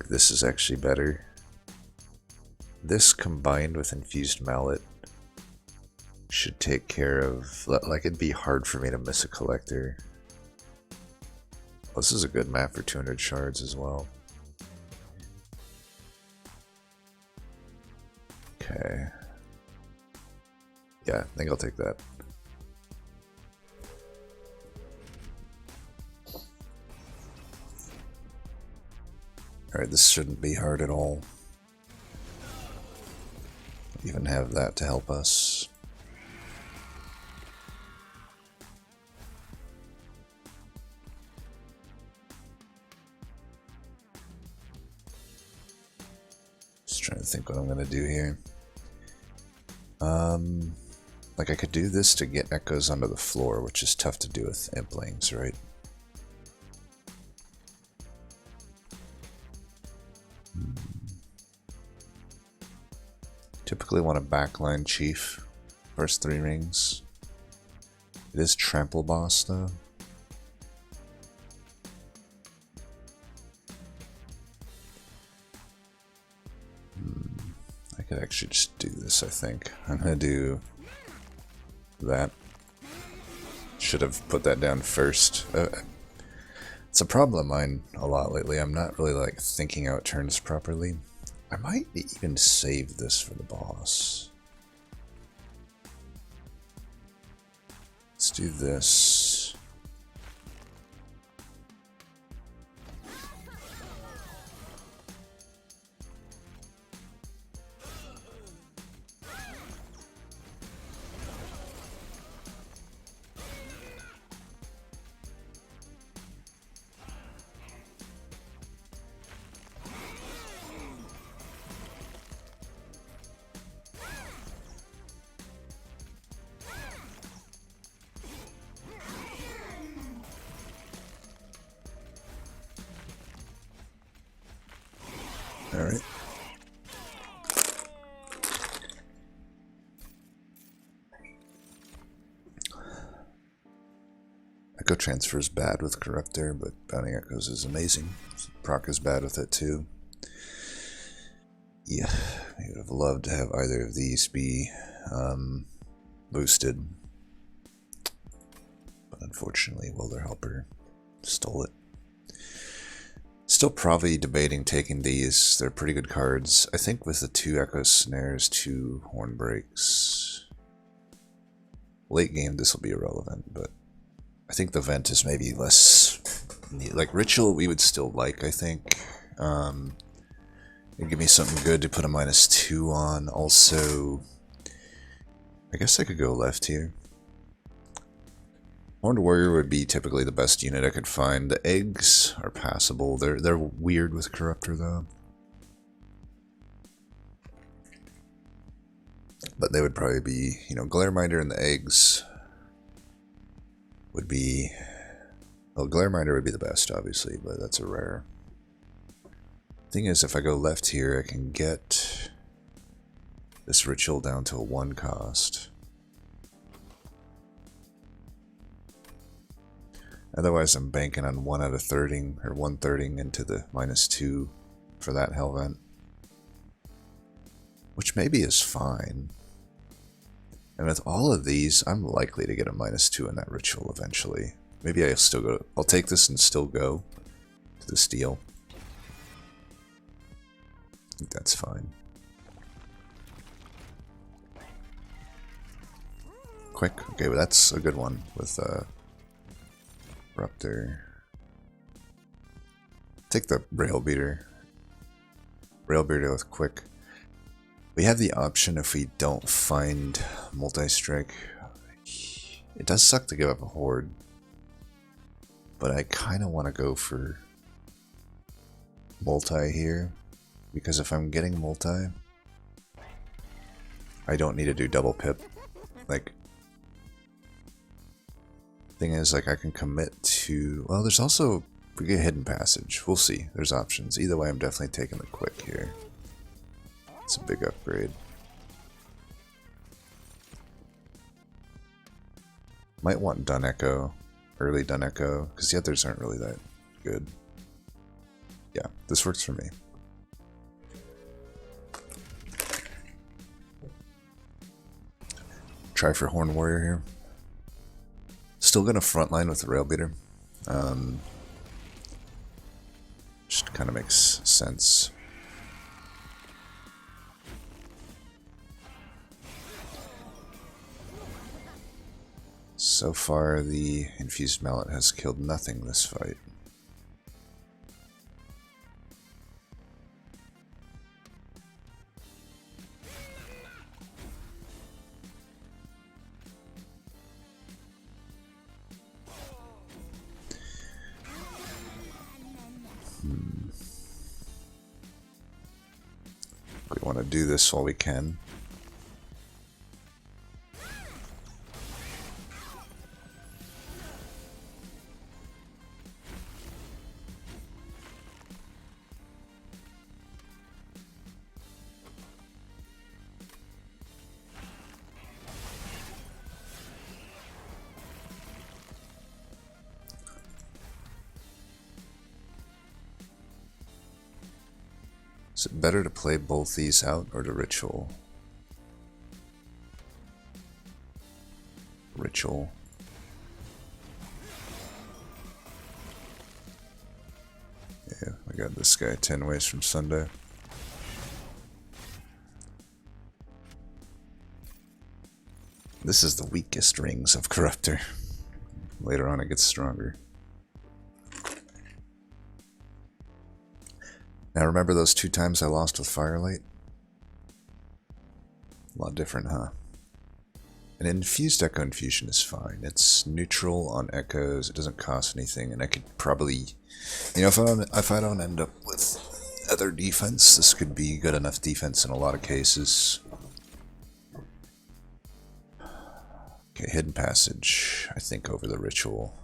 This is actually better. This combined with Infused Mallet should take care of, like, it'd be hard for me to miss a Collector. This is a good map for 200 shards as well. Okay. Yeah, I think I'll take that. Alright, this shouldn't be hard at all. Even have that to help us. Trying to think what I'm gonna do here. Like I could do this to get echoes onto the floor, which is tough to do with Implings, right? Typically want a backline chief, first 3 rings. It is trample boss though. I could actually just do this, I think. I'm gonna do that. Should have put that down first. It's a problem of mine a lot lately. I'm not really like thinking out turns properly. I might even save this for the boss. Let's do this. Alright. Echo Transfer is bad with Corruptor, but Bounding Echoes is amazing. Proc is bad with it too. Yeah, I would have loved to have either of these be boosted. But unfortunately, Welder Helper stole it. Still probably debating taking these. They're pretty good cards. I think with the 2 Echo Snares, 2 Horn Breaks. Late game, this will be irrelevant, but I think the Vent is maybe less... Like, Ritual, we would still like, I think. It'd give me something good to put a -2 on. Also, I guess I could go left here. Horned Warrior would be typically the best unit I could find. The eggs are passable. They're weird with Corruptor though. But they would probably be, you know, Glareminder and the eggs would be... Well, Glareminder would be the best, obviously, but that's a rare. Thing is, if I go left here, I can get this Ritual down to a 1 cost. Otherwise, I'm banking on 1 out of 30 or 1/30 into the -2 for that Hellvent, which maybe is fine. And with all of these, I'm likely to get a -2 in that Ritual eventually. Maybe I'll still go. I'll take this and still go to the Steel. I think that's fine. Quick. Okay, well that's a good one with Raptor. Take the Rail Beater. Rail Beater with Quick. We have the option if we don't find Multi-Strike. It does suck to give up a Horde, but I kind of want to go for Multi here, because if I'm getting Multi, I don't need to do double pip. Like, thing is, like, I can commit to... Well, there's also... We get Hidden Passage. We'll see. There's options. Either way, I'm definitely taking the Quick here. It's a big upgrade. Might want Dun Echo. Early Dun Echo, because the others aren't really that good. Yeah, this works for me. Try for Horn Warrior here. Still gonna frontline with the Rail Beater. Just kind of makes sense. So far, the Infused Mallet has killed nothing this fight. We want to do this while we can. Is it better to play both these out or to Ritual? Ritual. Yeah, I got this guy 10 ways from Sunday. This is the weakest rings of Corruptor. Later on it gets stronger. Now remember those 2 times I lost with Firelight? A lot different, huh? An infused Echo Infusion is fine. It's neutral on Echoes, it doesn't cost anything, and I could probably... You know, if I don't end up with other defense, this could be good enough defense in a lot of cases. Okay, Hidden Passage, I think, over the Ritual.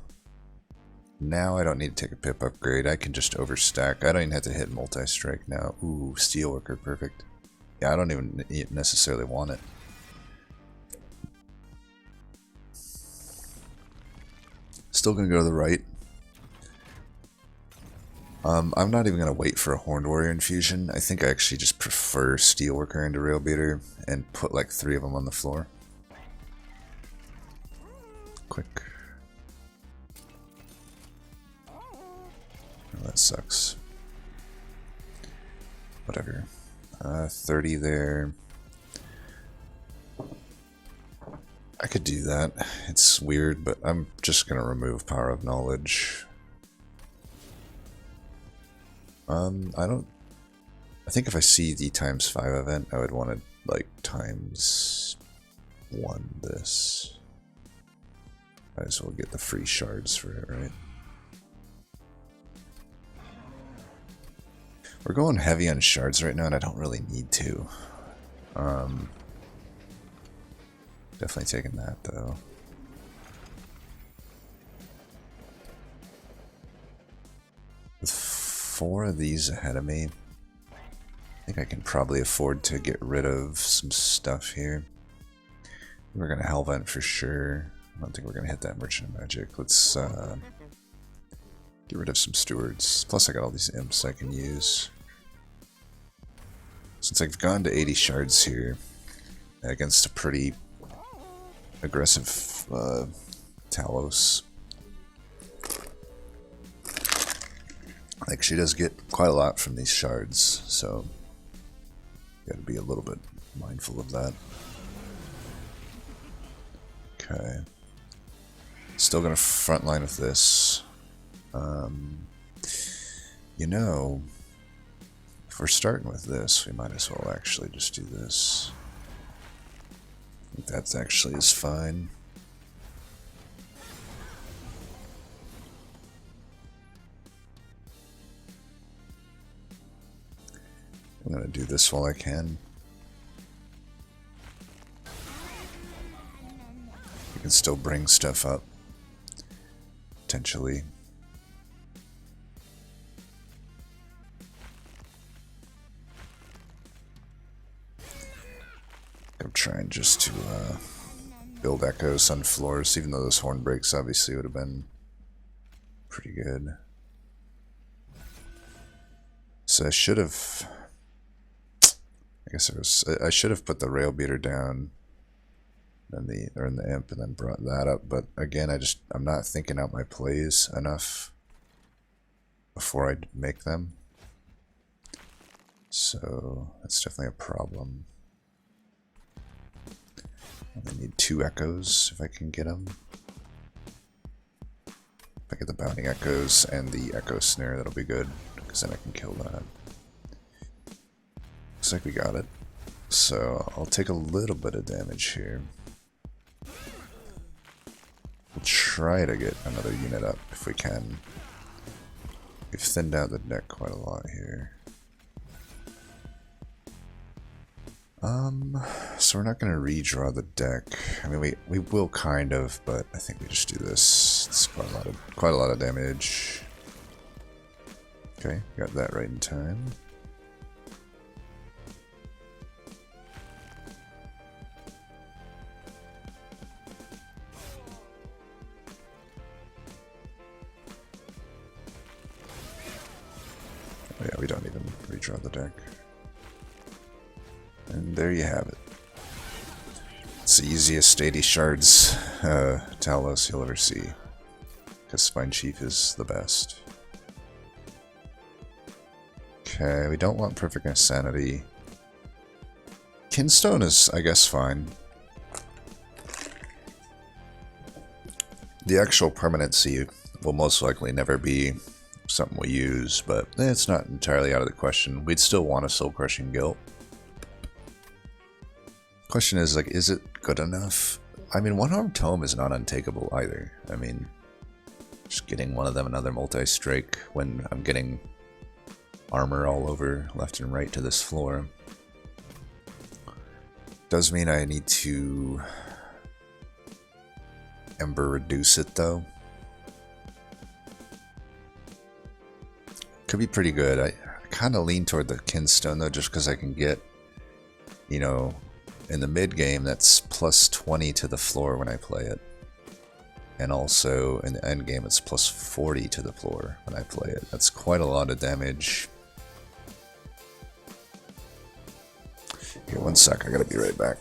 Now I don't need to take a pip upgrade, I can just overstack. I don't even have to hit Multi-Strike now. Ooh, Steelworker, perfect. Yeah, I don't even necessarily want it. Still gonna go to the right. I'm not even gonna wait for a Horned Warrior infusion. I think I actually just prefer Steelworker into Rail Beater and put like 3 of them on the floor. Quick. Oh, that sucks. whatever. 30 there. I could do that. It's weird, but I'm just gonna remove Power of Knowledge. I think if I see the ×5 event, I would want to, like, ×1 this. Might as well get the free shards for it, right? We're going heavy on shards right now, and I don't really need to. Definitely taking that, though. With 4 of these ahead of me, I think I can probably afford to get rid of some stuff here. We're going to Hellvent for sure. I don't think we're going to hit that Merchant of Magic. Let's get rid of some Stewards. Plus I got all these imps I can use. Since I've gone to 80 shards here against a pretty aggressive Talos. Like, she does get quite a lot from these shards, so gotta be a little bit mindful of that. Okay. Still gonna frontline with this. You know, if we're starting with this, we might as well actually just do this. I think that's actually is fine. I'm gonna do this while I can. You can still bring stuff up, potentially. I'm trying just to build echoes on floors, even though those horn breaks obviously would have been pretty good. So I should have. I guess it was. I should have put the rail beater down, and the imp, and then brought that up. But again, I'm not thinking out my plays enough before I make them. So that's definitely a problem. I need 2 echoes if I can get them. If I get the bounding echoes and the echo snare, that'll be good, because then I can kill that. Looks like we got it. So I'll take a little bit of damage here. We'll try to get another unit up if we can. We've thinned out the deck quite a lot here. So we're not going to redraw the deck. I mean, we will kind of, but I think we just do this. It's quite a lot of damage. Okay, got that right in time. Oh yeah, we don't even redraw the deck. And there you have it. It's the easiest 80 shards Talos you'll ever see. Because Spine Chief is the best. Okay, we don't want Perfect Insanity. Kinstone is, I guess, fine. The actual permanency will most likely never be something we use, but it's not entirely out of the question. We'd still want a Soul Crushing Guilt. Question is, like, is it good enough? I mean, one-armed tome is not untakeable either. I mean, just getting one of them another multi-strike when I'm getting armor all over left and right to this floor. Does mean I need to Ember reduce it, though. Could be pretty good. I kind of lean toward the Kinstone, though, just because I can get, you know, in the mid game, that's plus 20 to the floor when I play it. And also in the end game, it's plus 40 to the floor when I play it. That's quite a lot of damage. Here, one sec, I gotta be right back.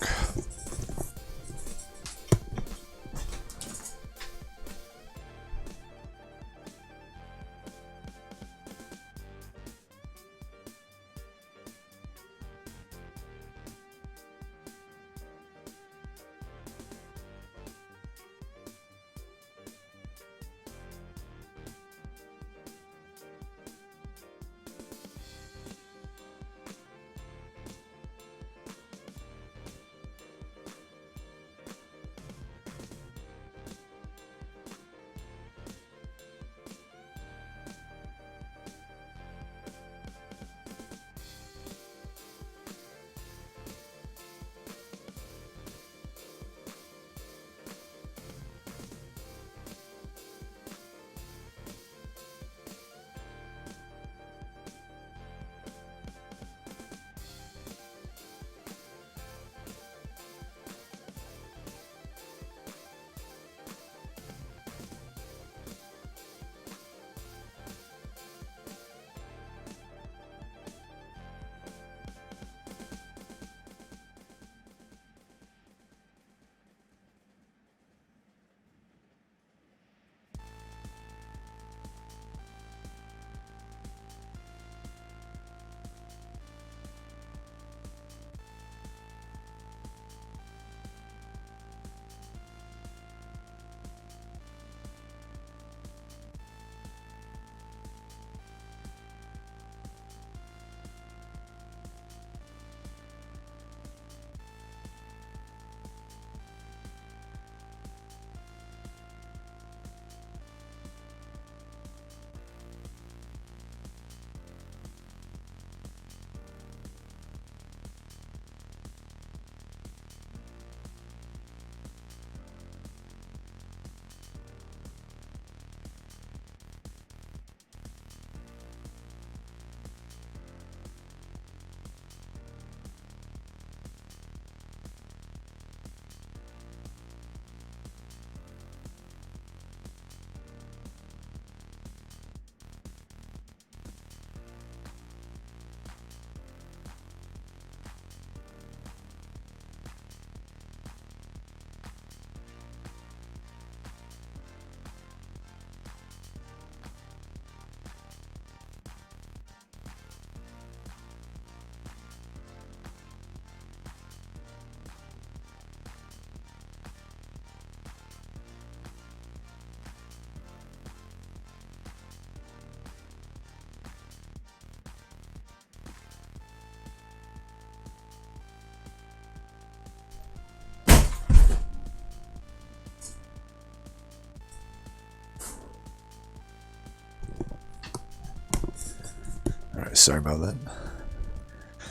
Sorry about that.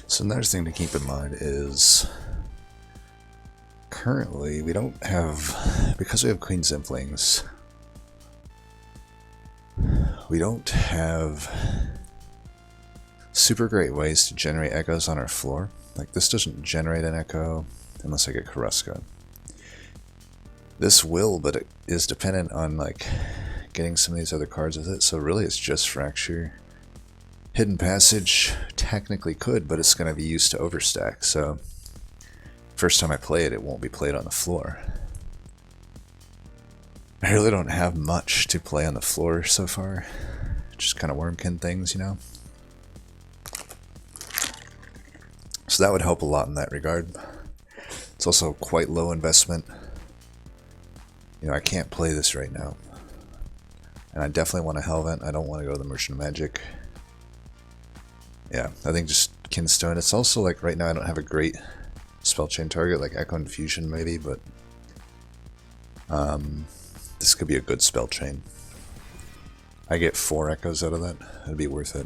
So another thing to keep in mind is currently we don't have, because we have Queen Zimplings, we don't have super great ways to generate echoes on our floor. Like this doesn't generate an echo unless I get Karuska. This will, but it is dependent on like getting some of these other cards with it, so really it's just Fracture. Hidden Passage technically could, but it's going to be used to overstack, so first time I play it, it won't be played on the floor. I really don't have much to play on the floor so far. Just kind of Wormkin things, you know? So that would help a lot in that regard. It's also quite low investment. You know, I can't play this right now. And I definitely want a Hellvent. I don't want to go to the Merchant of Magic. Yeah, I think just Kinstone. It's also like right now I don't have a great spell chain target, like Echo Infusion maybe, but this could be a good spell chain. I get 4 echoes out of that. It'd be worth it.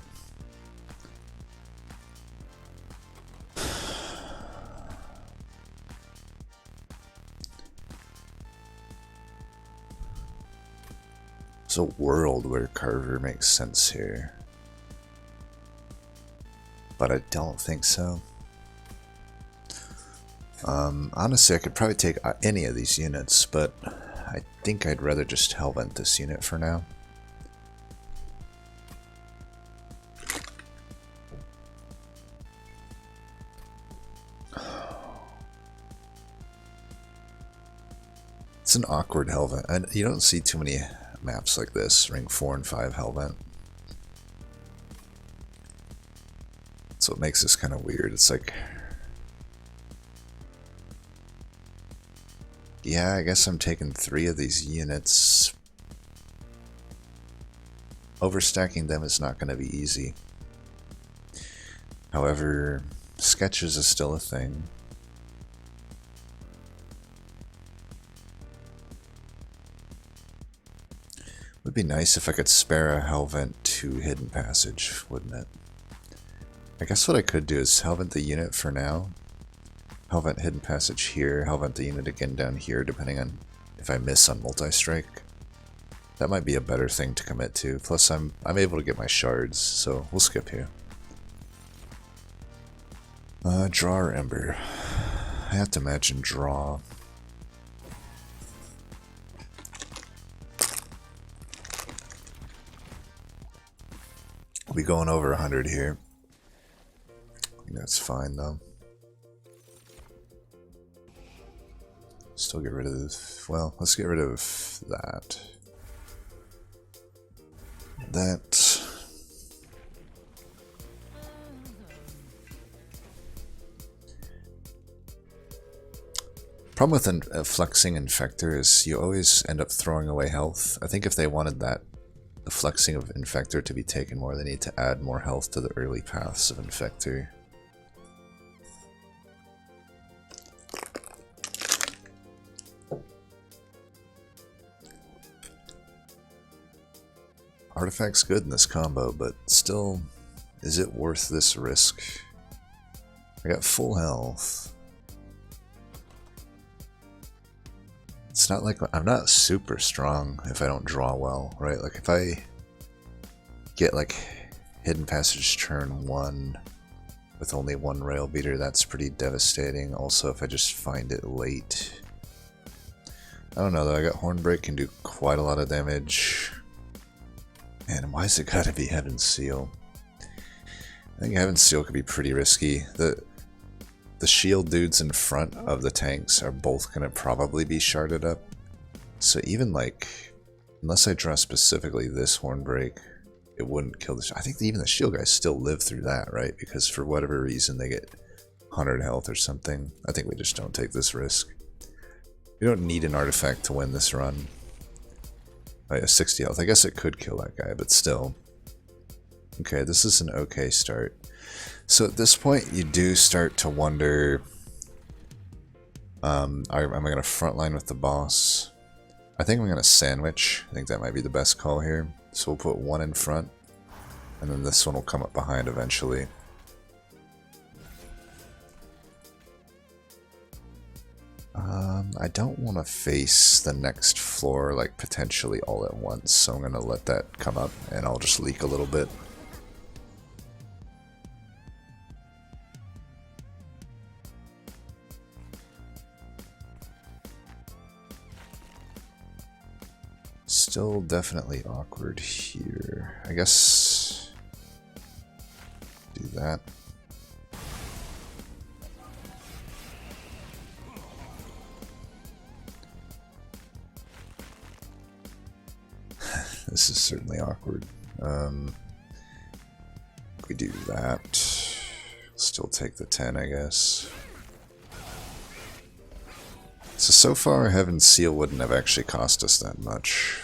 There's a world where Carver makes sense here, but I don't think so. Honestly, I could probably take any of these units, but I think I'd rather just Hellvent this unit for now. It's an awkward Hellvent. And you don't see too many maps like this, Ring 4 and 5 Hellvent. So it makes this kind of weird. It's like, yeah, I guess I'm taking 3 of these units. Overstacking them is not going to be easy. However, sketches is still a thing. Would be nice if I could spare a Hellvent to Hidden Passage, wouldn't it? I guess what I could do is Hellvent the unit for now. Hellvent Hidden Passage here, Hellvent the unit again down here, depending on if I miss on multi-strike. That might be a better thing to commit to. Plus I'm able to get my shards, so we'll skip here. Draw or Ember? I have to imagine draw. We'll be going over 100 here. I think that's fine though. Still get rid of, well, let's get rid of that. That. Problem with flexing Infector is you always end up throwing away health. I think if they wanted that, the flexing of Infector to be taken more, they need to add more health to the early paths of Infector. Artifact's good in this combo, but still, is it worth this risk? I got full health. It's not like I'm not super strong if I don't draw well, right? Like if I get like Hidden Passage turn 1 with only 1 Rail Beater, that's pretty devastating. Also, if I just find it late. I don't know though, I got Hornbreak, can do quite a lot of damage. Man, why's it gotta be Heaven's Seal? I think Heaven's Seal could be pretty risky. The shield dudes in front of the tanks are both gonna probably be sharded up. So even like, unless I draw specifically this Hornbreak, it wouldn't kill this. I think even the shield guys still live through that, right? Because for whatever reason they get 100 health or something. I think we just don't take this risk. We don't need an artifact to win this run. Oh yeah, 60 health. I guess it could kill that guy, but still. Okay, this is an okay start. So at this point, you do start to wonder, am I going to frontline with the boss? I think I'm going to sandwich. I think that might be the best call here. So we'll put 1 in front. And then this one will come up behind eventually. I don't want to face the next floor like potentially all at once, so I'm going to let that come up and I'll just leak a little bit. Still definitely awkward here. I guess do that. This is certainly awkward. We do that. Still take the 10, I guess. So far, Heaven's Seal wouldn't have actually cost us that much.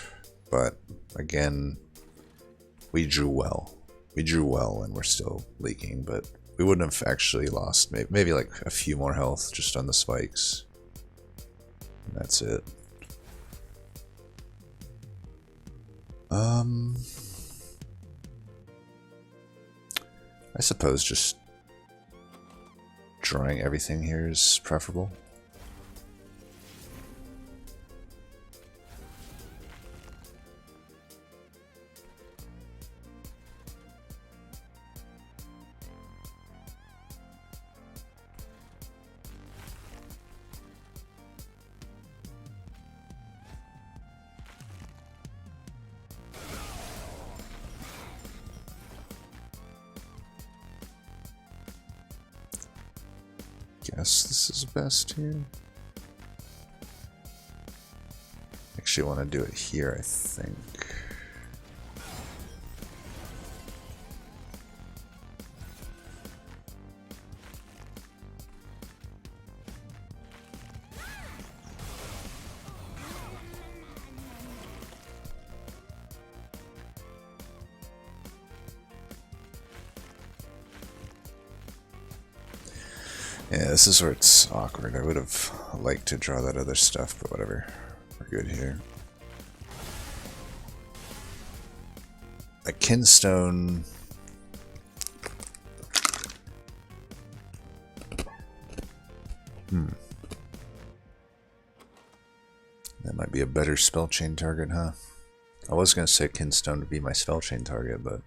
But, again, we drew well. We drew well and we're still leaking, but we wouldn't have actually lost maybe like a few more health just on the spikes. And that's it. I suppose just drawing everything here is preferable. Guess this is best here. Actually, want to do it here, I think. Yeah, this is where it's awkward. I would have liked to draw that other stuff, but whatever. We're good here. A Kinstone. That might be a better spell chain target, huh? I was going to say Kinstone to be my spell chain target, but...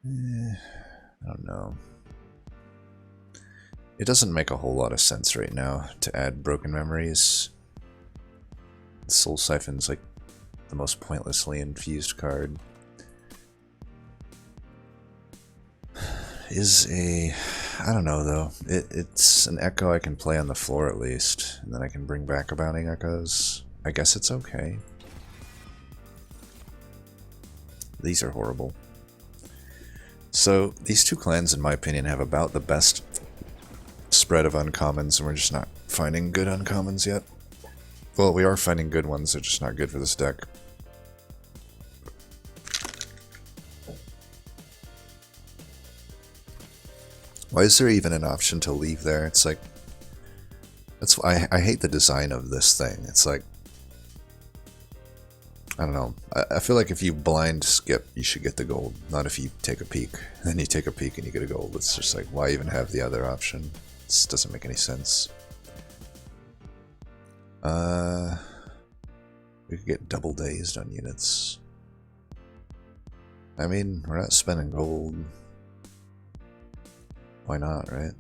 I don't know. It doesn't make a whole lot of sense right now to add Broken Memories. Soul Siphon's like the most pointlessly infused card. I don't know though. It's an echo I can play on the floor at least, and then I can bring back Abounding Echoes. I guess it's okay. These are horrible. So these two clans, in my opinion, have about the best spread of uncommons, and we're just not finding good uncommons yet. Well, we are finding good ones, they're just not good for this deck. Why is there even an option to leave there? It's like, that's why I hate the design of this thing. It's like, I don't know. I feel like if you blind skip, you should get the gold, not if you take a peek. Then you take a peek and you get a gold. It's just like, why even have the other option? This doesn't make any sense. We could get double dazed on units. I mean, we're not spending gold. Why not, right?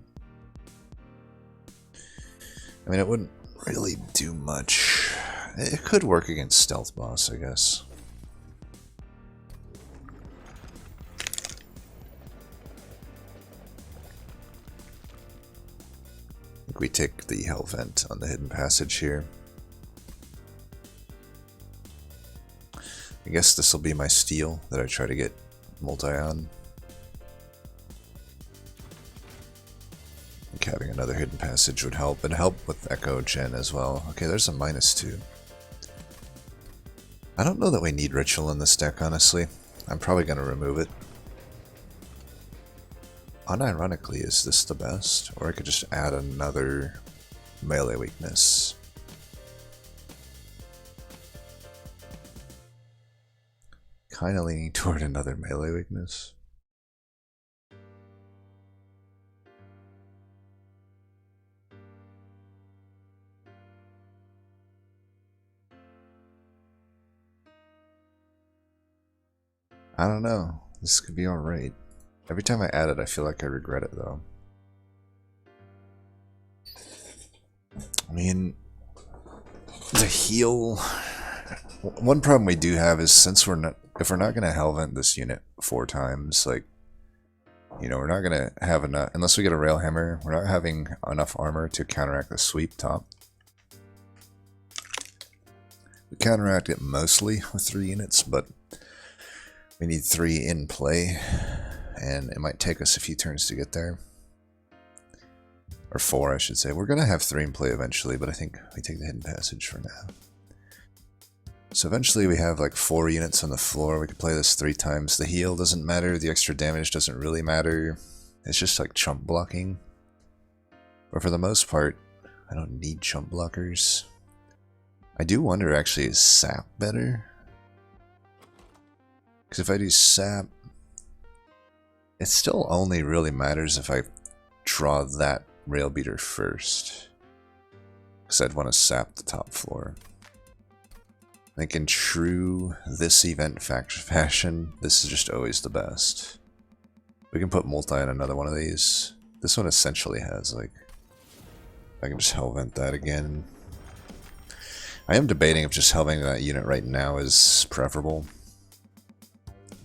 I mean, it wouldn't really do much. It could work against Stealth Boss, I guess. I think we take the Hell Vent on the Hidden Passage here. I guess this will be my steal that I try to get multi on. I think having another Hidden Passage would help, and help with Echo Gen as well. Okay, there's a -2. I don't know that we need Ritual in this deck, honestly. I'm probably going to remove it. Unironically, is this the best? Or I could just add another melee weakness. kind of leaning toward another melee weakness. I don't know. This could be alright. Every time I add it, I feel like I regret it, though. I mean, the heal... One problem we do have is since if we're not going to Hellvent this unit 4 times, like, you know, we're not going to have enough, unless we get a Railhammer, we're not having enough armor to counteract the sweep top. We counteract it mostly with 3 units, but we need 3 in play, and it might take us a few turns to get there. Or 4, I should say. We're going to have 3 in play eventually, but I think we take the Hidden Passage for now. So eventually we have like 4 units on the floor. We could play this 3 times. The heal doesn't matter. The extra damage doesn't really matter. It's just like chump blocking. But for the most part, I don't need chump blockers. I do wonder actually, is sap better? Because if I do sap, it still only really matters if I draw that rail beater first. Because I'd want to sap the top floor. I think in true this event fashion, this is just always the best. We can put multi on another one of these. This one essentially has, like, I can just Hellvent that again. I am debating if just Hellventing that unit right now is preferable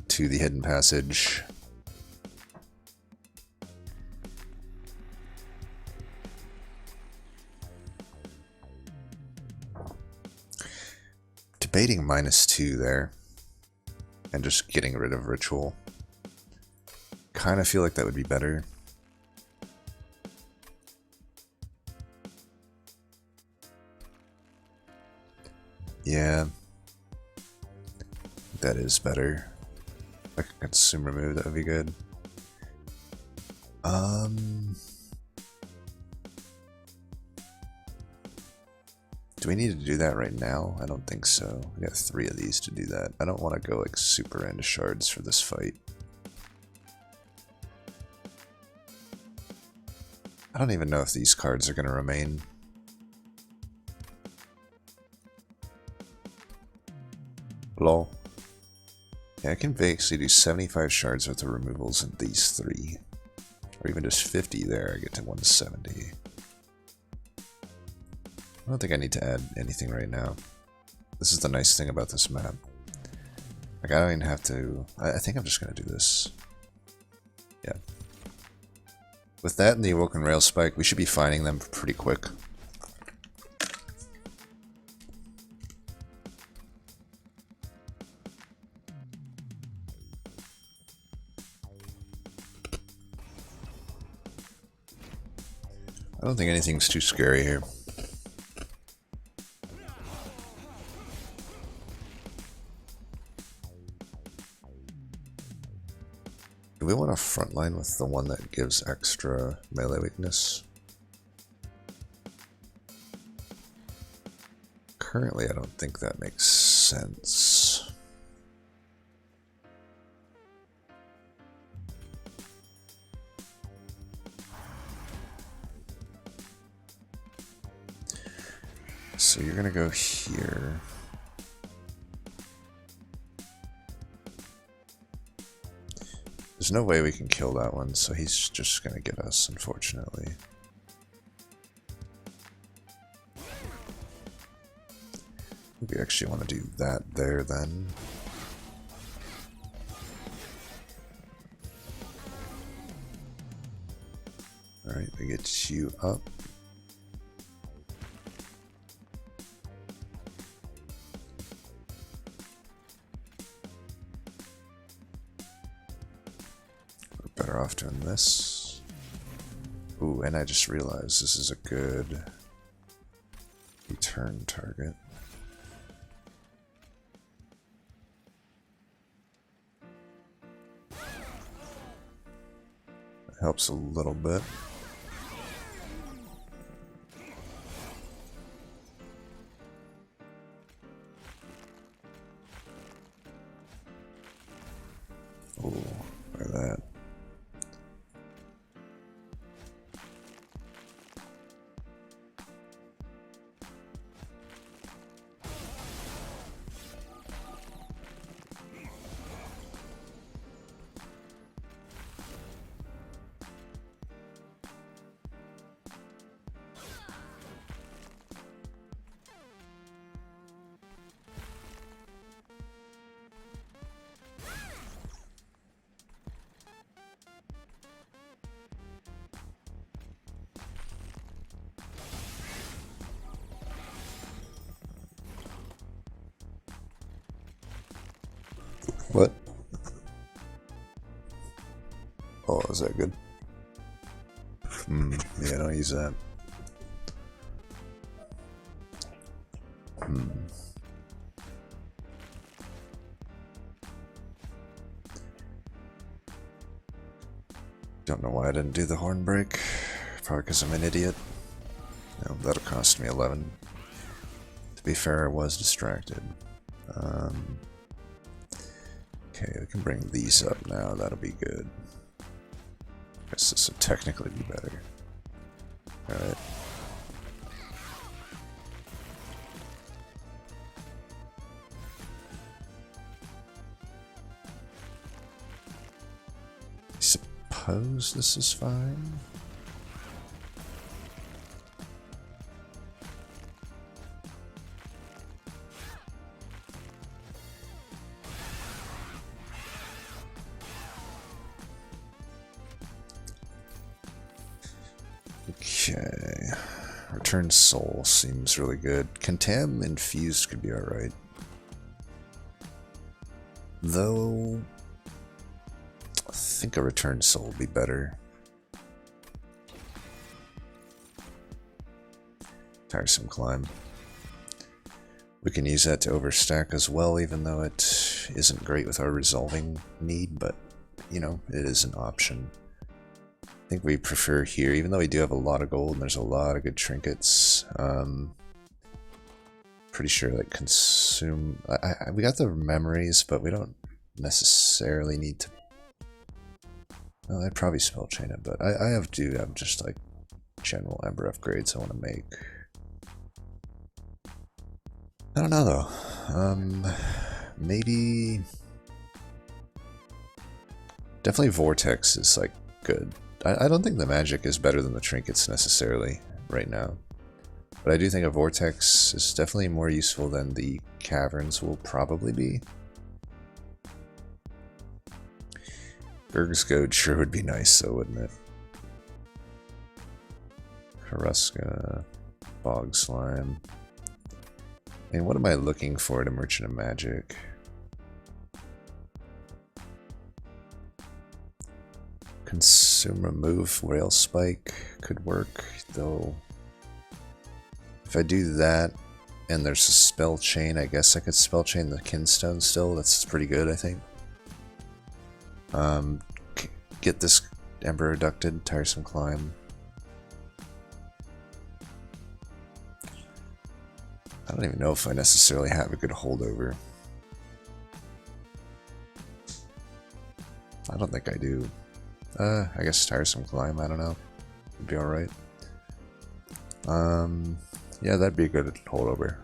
to the Hidden Passage. Debating -2 there, and just getting rid of Ritual. Kind of feel like that would be better. Yeah, that is better. Like a consumer move, that would be good. Do we need to do that right now? I don't think so. We got 3 of these to do that. I don't want to go like super into shards for this fight. I don't even know if these cards are going to remain. Lol. Yeah, I can basically do 75 shards worth of removals in these 3. Or even just 50 there, I get to 170. I don't think I need to add anything right now. This is the nice thing about this map. Like, I don't even have to... I think I'm just going to do this. Yeah. With that and the Awoken Rail Spike, we should be finding them pretty quick. I don't think anything's too scary here. Do we want to frontline with the one that gives extra melee weakness? Currently, I don't think that makes sense. So you're gonna go here. There's no way we can kill that one, so he's just gonna get us, unfortunately. We actually want to do that there then. Alright, we get you up. Better off doing this. Ooh, and I just realized this is a good return target. That helps a little bit. Ooh, look at that. What? Oh, is that good? Yeah, don't use that. Don't know why I didn't do the horn break. Probably because I'm an idiot. No, that'll cost me 11. To be fair, I was distracted. Okay, we can bring these up now. That'll be good. Guess this would technically be better. Alright. I suppose this is fine. Okay. Return Soul seems really good. Contam Infused could be alright. Though, I think a Return Soul would be better. Tiresome Climb. We can use that to overstack as well, even though it isn't great with our resolving need, but, you know, it is an option. I think we prefer here, even though we do have a lot of gold and there's a lot of good trinkets. Pretty sure like consume. We got the memories, but we don't necessarily need to. Well, I'd probably spell chain it, but I do have just like general Ember upgrades I want to make. I don't know though. Maybe. Definitely Vortex is like good. I don't think the magic is better than the trinkets necessarily right now. But I do think a Vortex is definitely more useful than the Caverns will probably be. Gurg's Goad sure would be nice though, wouldn't it? Karuska, Bog Slime. And what am I looking for at a Merchant of Magic? Consume Remove Rail Spike could work, though. If I do that, and there's a spell chain, I guess I could spell chain the Kinstone still. That's pretty good, I think. Get this Ember Reducted, Tiresome Climb. I don't even know if I necessarily have a good holdover. I don't think I do. I guess Tiresome Climb, I don't know. Would be alright. Yeah, that'd be a good holdover.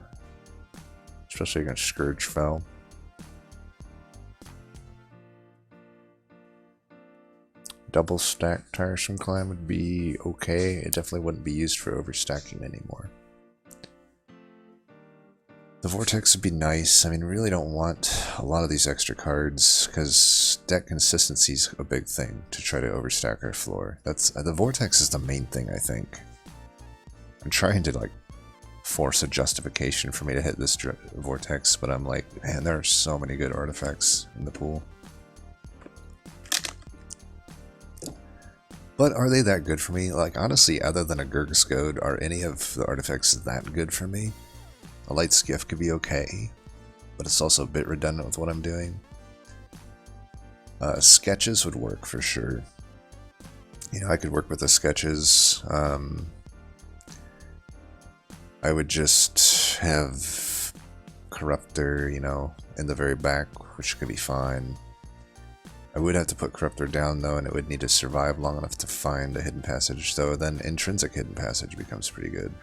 Especially against Scourge Fell. Double stack Tiresome Climb would be okay. It definitely wouldn't be used for overstacking anymore. The Vortex would be nice. I mean, really don't want a lot of these extra cards because deck consistency is a big thing to try to overstack our floor. That's the Vortex is the main thing, I think. I'm trying to like force a justification for me to hit this Vortex, but I'm like, man, there are so many good artifacts in the pool. But are they that good for me? Like, honestly, other than a Gurg's Goad, are any of the artifacts that good for me? A Light Skiff could be okay, but it's also a bit redundant with what I'm doing. Sketches would work for sure. You know, I could work with the sketches. I would just have Corruptor, you know, in the very back, which could be fine. I would have to put Corruptor down though, and it would need to survive long enough to find a hidden passage, so then intrinsic hidden passage becomes pretty good.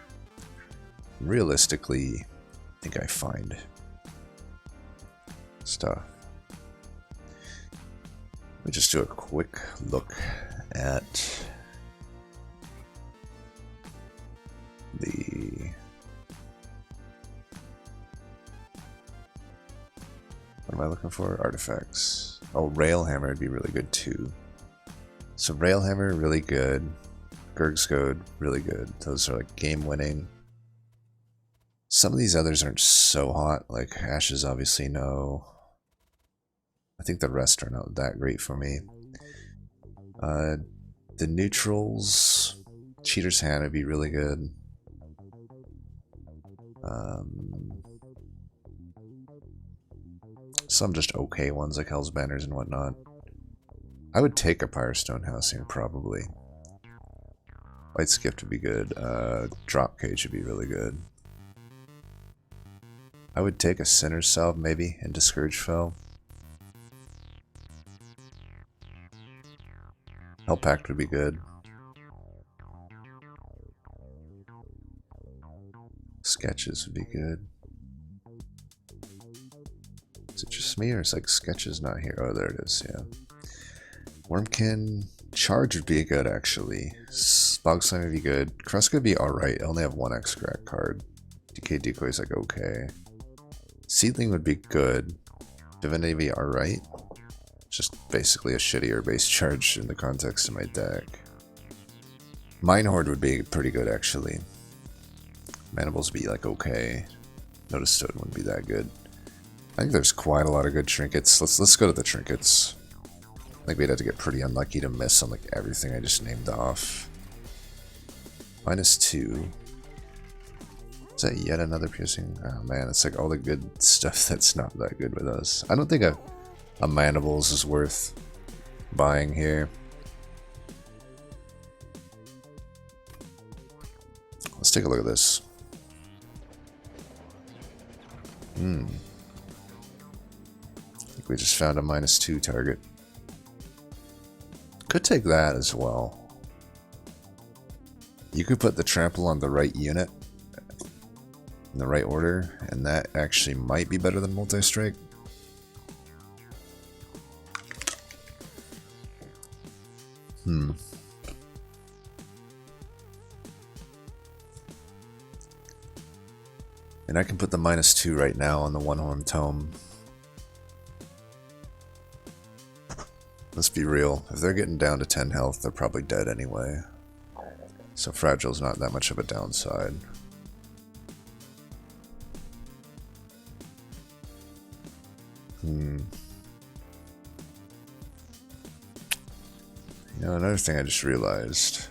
Realistically, I think I find stuff. Let me just do a quick look at the... What am I looking for? Artifacts. Oh, Railhammer would be really good too. So Railhammer, really good. Gurgscode, really good. Those are like game winning. Some of these others aren't so hot, like Ashes obviously no. I think the rest are not that great for me. The neutrals, Cheater's Hand would be really good. Some just okay ones like Hell's Banners and whatnot. I would take a Firestone Housing probably. Light's Gift would be good. Drop Cage would be really good. I would take a Sinner's Salve maybe and Discourage Fell. Hell Pact would be good. Sketches would be good. Is it just me or is like Sketches not here? Oh, there it is, yeah. Wormkin, Charge would be good actually. Bog Slime would be good. Krusk would be alright. I only have one extract card. DK Decoy is like okay. Seedling would be good. Divinity would be alright. Just basically a shittier base charge in the context of my deck. Mine Horde would be pretty good actually. Manables would be like okay. Notice Stone wouldn't be that good. I think there's quite a lot of good trinkets. Let's go to the trinkets. I think we'd have to get pretty unlucky to miss on like everything I just named off. -2. Is that yet another piercing? Oh man, it's like all the good stuff that's not that good with us. I don't think a Manables is worth buying here. Let's take a look at this. I think we just found a -2 target. Could take that as well. You could put the trample on the right unit in the right order, and that actually might be better than multi-strike. And I can put the -2 right now on the One-Horn Tome. Let's be real, if they're getting down to 10 health, they're probably dead anyway. So Fragile's not that much of a downside. You know, another thing I just realized.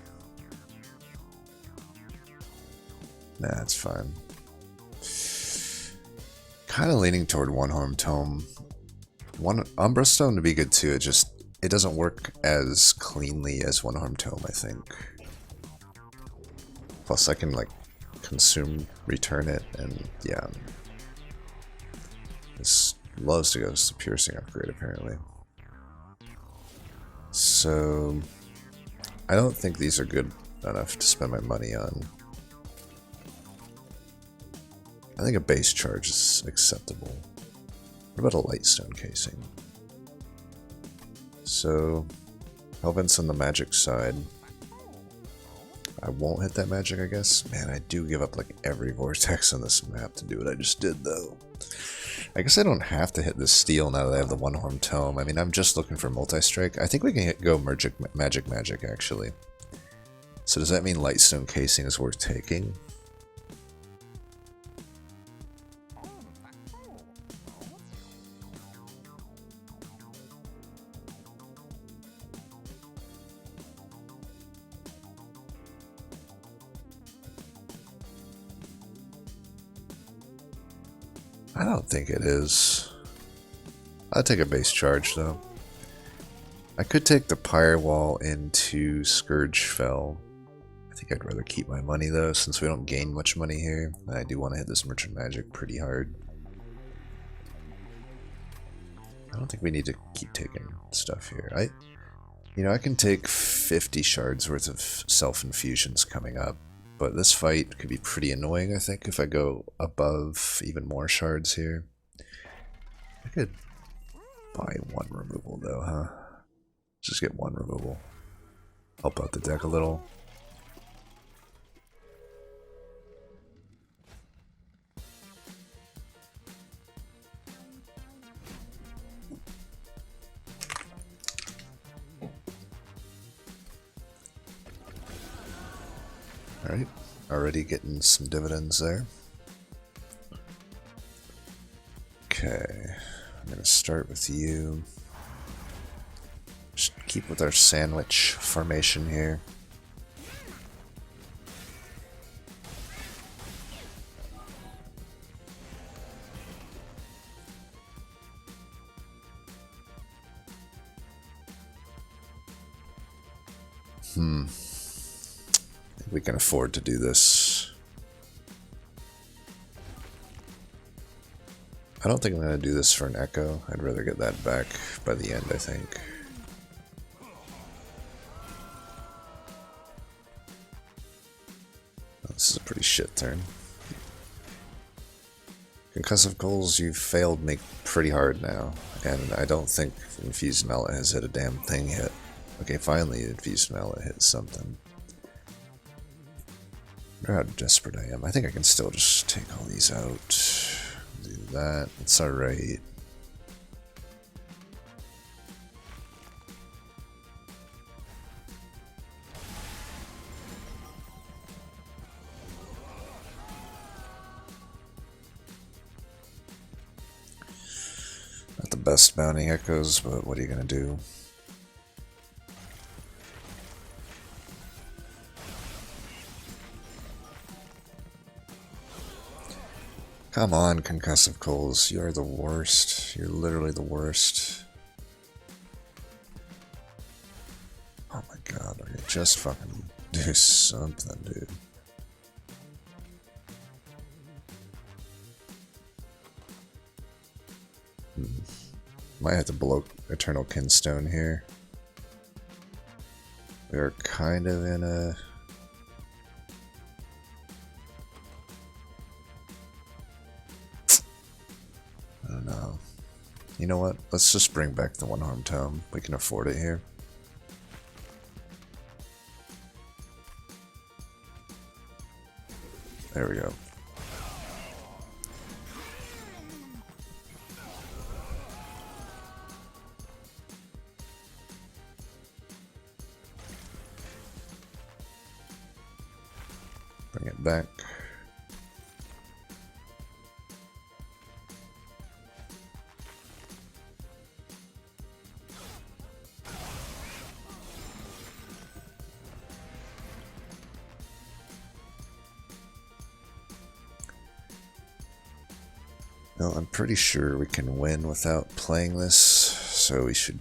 Nah, it's fine. Kind of leaning toward One-Horn Tome. Umbra Stone to be good too, it doesn't work as cleanly as One-Horn Tome, I think. Plus I can like consume, return it, and yeah. This loves to go to the piercing upgrade apparently. So I don't think these are good enough to spend my money on. I think a base charge is acceptable. What about a Lightstone casing? So Hellvent's on the magic side. I won't hit that magic, I guess. Man, I do give up like every vortex on this map to do what I just did though. I guess I don't have to hit this steel now that I have the One-Horn Tome. I mean, I'm just looking for multi-strike. I think we can go magic actually. So does that mean Lightstone casing is worth taking? I don't think it is. I'll take a base charge though. I could take the Pyre Wall into Scourge Fell. I think I'd rather keep my money though, since we don't gain much money here. And I do want to hit this Merchant Magic pretty hard. I don't think we need to keep taking stuff here. I can take 50 shards worth of self-infusions coming up, but this fight could be pretty annoying, I think, if I go above even more shards here. I could buy one removal, though, huh? Just get one removal. Help out the deck a little. Alright, already getting some dividends there. Okay, I'm going to start with you. Just keep with our sandwich formation here. I think we can afford to do this. I don't think I'm going to do this for an echo. I'd rather get that back by the end, I think. This is a pretty shit turn. Concussive goals, you've failed me pretty hard now, and I don't think Infused Mallet has hit a damn thing yet. Okay, finally Infused Mallet hit something. I wonder how desperate I am. I think I can still just take all these out. Do that. It's alright. Not the best bounty echoes, but what are you gonna do? Come on, Concussive Coals. You are the worst. You're literally the worst. Oh my god, are you just fucking do something, dude. Might have to blow Eternal Kinstone here. We are kind of in a... I don't know. You know what? Let's just bring back the One-Harm Tome. We can afford it here. There we go. Bring it back. No, I'm pretty sure we can win without playing this, so we should...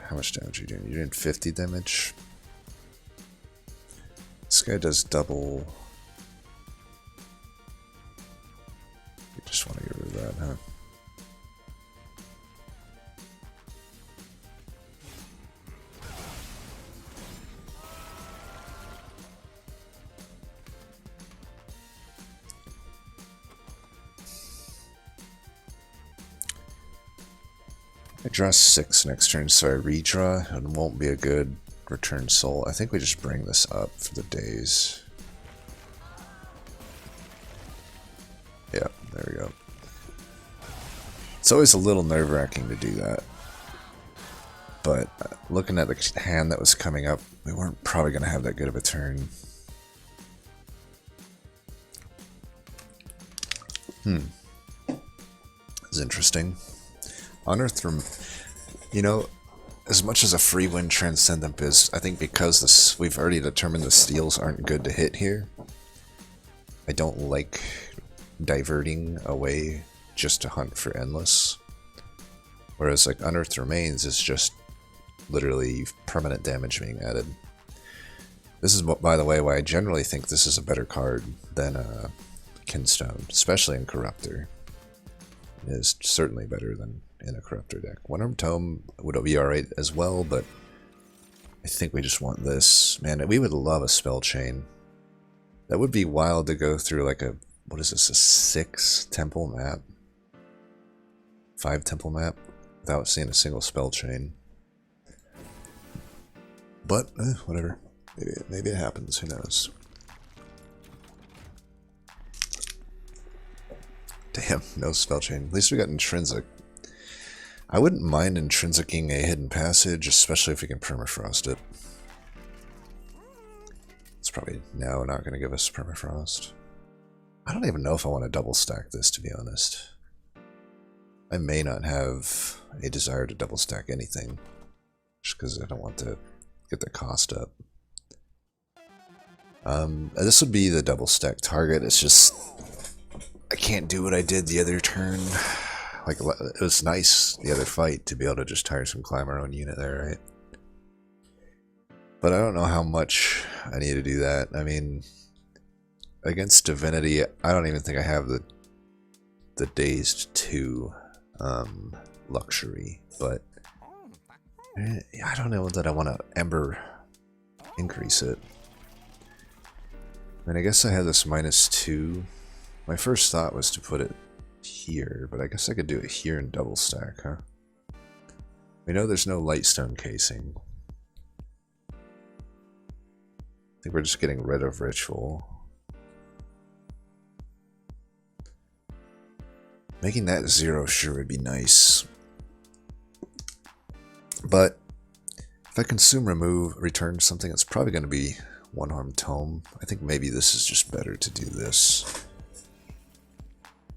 How much damage are you doing? You're doing 50 damage? This guy does double... You just want to get rid of that, huh? I draw 6 next turn, so I redraw, and won't be a good return soul. I think we just bring this up for the days. Yeah, there we go. It's always a little nerve-wracking to do that. But looking at the hand that was coming up, we weren't probably going to have that good of a turn. It's interesting. You know, as much as a free win Transcendent is, I think because we've already determined the steals aren't good to hit here, I don't like diverting away just to hunt for Endless. Whereas like Unearthed Remains is just literally permanent damage being added. This is, by the way, why I generally think this is a better card than Kinstone, especially in Corruptor. It is certainly better than in a Corruptor deck. One-Armed Tome would be alright as well, but I think we just want this. Man, we would love a Spell Chain. That would be wild to go through like a, what is this, a 6 temple map? 5 temple map without seeing a single Spell Chain. But, whatever. Maybe it happens, who knows. Damn, no Spell Chain. At least we got Intrinsic. I wouldn't mind intrinsicing a Hidden Passage, especially if we can permafrost it. It's probably now not going to give us permafrost. I don't even know if I want to double stack this, to be honest. I may not have a desire to double stack anything, just because I don't want to get the cost up. This would be the double stack target. It's just I can't do what I did the other turn. Like, it was nice the other fight to be able to just tiresome climb our own unit there, right? But I don't know how much I need to do that. I mean, against Divinity, I don't even think I have the Dazed 2 luxury, but I don't know that I want to Ember increase it. I mean, I guess I have this -2. My first thought was to put it here, but I guess I could do it here and double stack, huh? We know there's no Lightstone casing. I think we're just getting rid of Ritual. Making that 0 sure would be nice. But if I consume remove, return something, it's probably going to be One-Armed Tome. I think maybe this is just better to do this.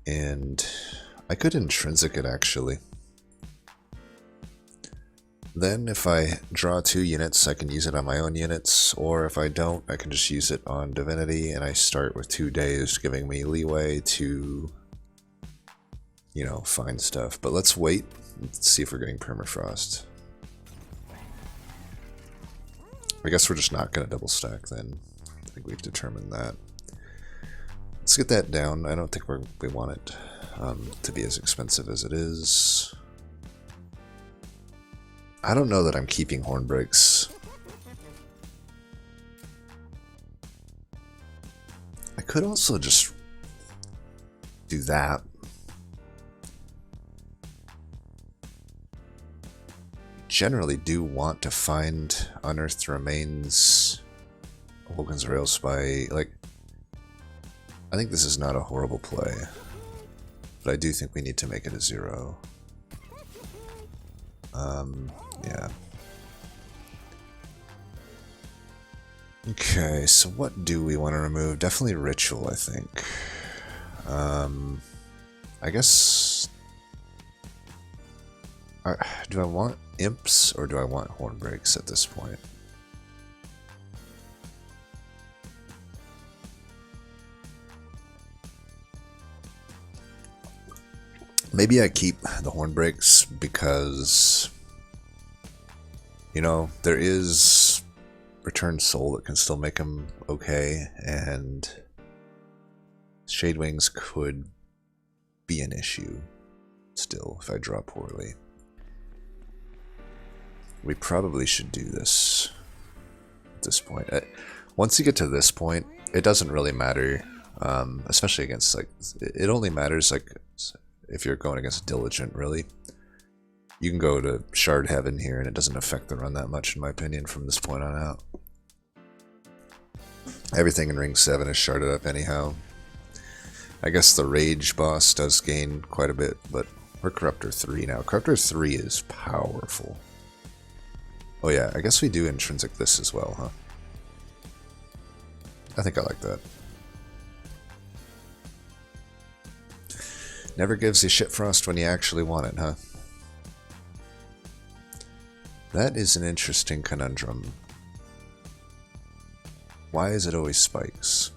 And I could intrinsic it actually. Then if I draw 2 units, I can use it on my own units, or if I don't, I can just use it on Divinity, and I start with 2 days, giving me leeway to, you know, find stuff. But let's wait and see if we're getting permafrost. I guess we're just not going to double stack then. I think we've determined that. Let's get that down. I don't think we want it to be as expensive as it is. I don't know that I'm keeping Hornbreaks. I could also just do that. Generally do want to find Unearthed Remains, Vulcan's Railspy. Like, I think this is not a horrible play, but I do think we need to make it a 0. Yeah. Okay, so what do we want to remove? Definitely Ritual, I think. I guess... do I want Imps or do I want Hornbreaks at this point? Maybe I keep the Hornbreaks because, you know, there is Return Soul that can still make them okay, and Shadewings could be an issue still if I draw poorly. We probably should do this at this point. Once you get to this point, it doesn't really matter, especially against, like, it only matters, like, if you're going against Diligent, really. You can go to Shard Heaven here, and it doesn't affect the run that much, in my opinion, from this point on out. Everything in Ring 7 is sharded up anyhow. I guess the Rage boss does gain quite a bit, but we're Corruptor 3 now. Corruptor 3 is powerful. Oh yeah, I guess we do intrinsic this as well, huh? I think I like that. Never gives you shitfrost when you actually want it, huh? That is an interesting conundrum. Why is it always spikes?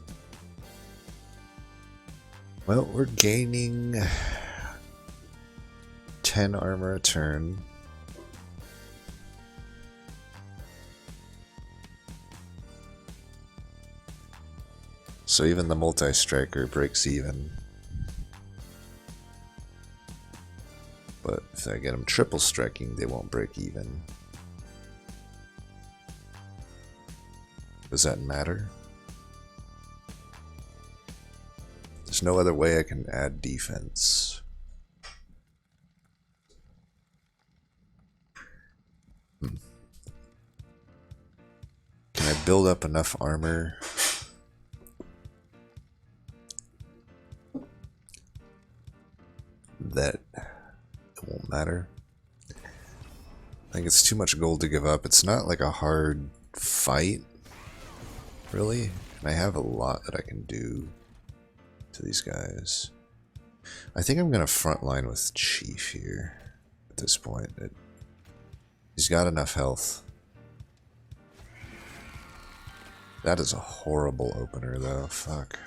Well, we're gaining 10 armor a turn. So even the multi-striker breaks even. but if I get them triple striking, they won't break even. Does that matter? There's no other way I can add defense. Can I build up enough armor that it won't matter? I think it's too much gold to give up. It's not like a hard fight, really. And I have a lot that I can do to these guys. I think I'm going to frontline with Chief here at this point. He's got enough health. That is a horrible opener, though. Fuck.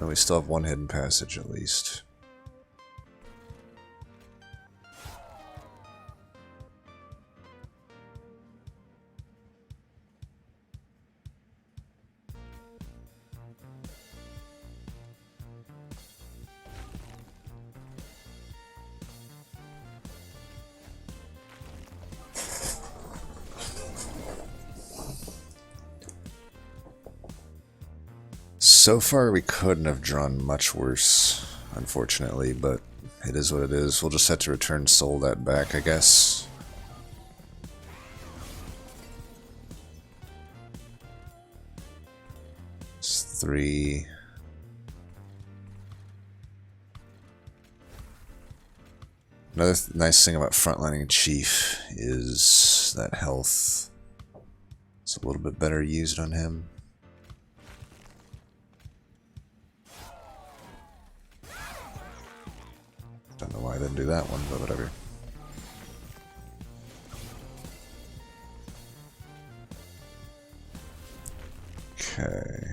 And we still have one hidden passage, at least. So far, we couldn't have drawn much worse, unfortunately, but it is what it is. We'll just have to return Soul that back, I guess. It's 3. Another nice thing about frontlining Chief is that health is a little bit better used on him. Don't know why I didn't do that one, but whatever. Okay.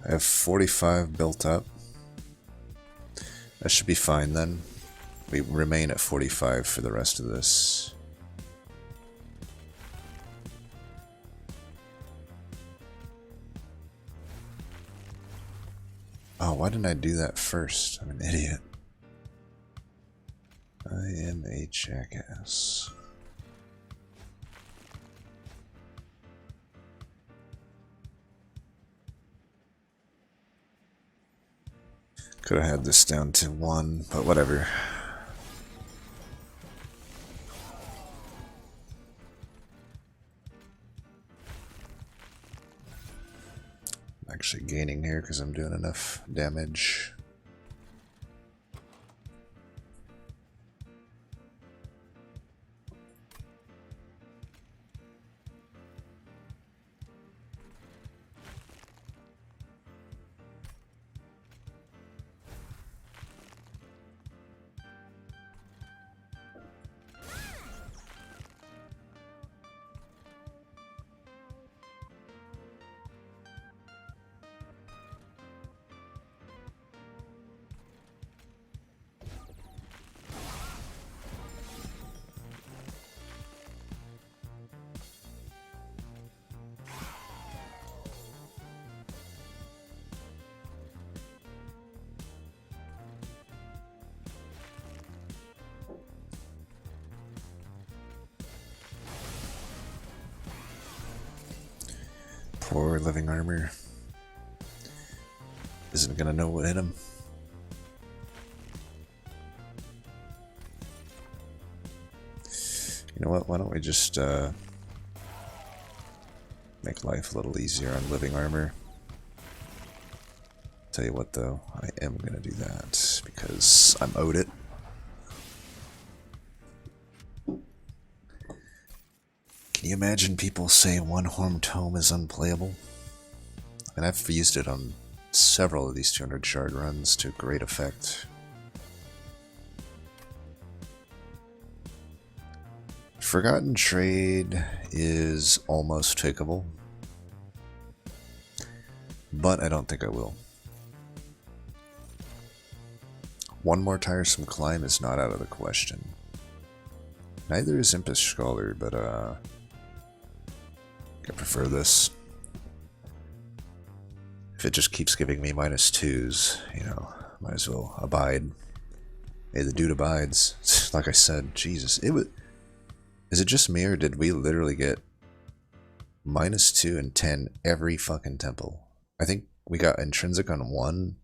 I have 45 built up. That should be fine then. We remain at 45 for the rest of this. Oh, why didn't I do that first? I'm an idiot. I am a jackass. Could have had this down to 1, but whatever. Actually gaining here because I'm doing enough damage. Poor living armor. Isn't gonna know what hit him. You know what? Why don't we just make life a little easier on living armor? Tell you what though, I am gonna do that because I'm owed it. Can you imagine people saying one Horn Tome is unplayable? And I've used it on several of these 200 shard runs to great effect. Forgotten Trade is almost takeable, but I don't think I will. One more tiresome climb is not out of the question. Neither is Impish Scholar, but I prefer this. If it just keeps giving me -2s, you know, might as well abide. Hey, the dude abides. Like I said, Jesus, it was. Is it just me, or did we literally get -2 and 10 every fucking temple? I think we got intrinsic on 1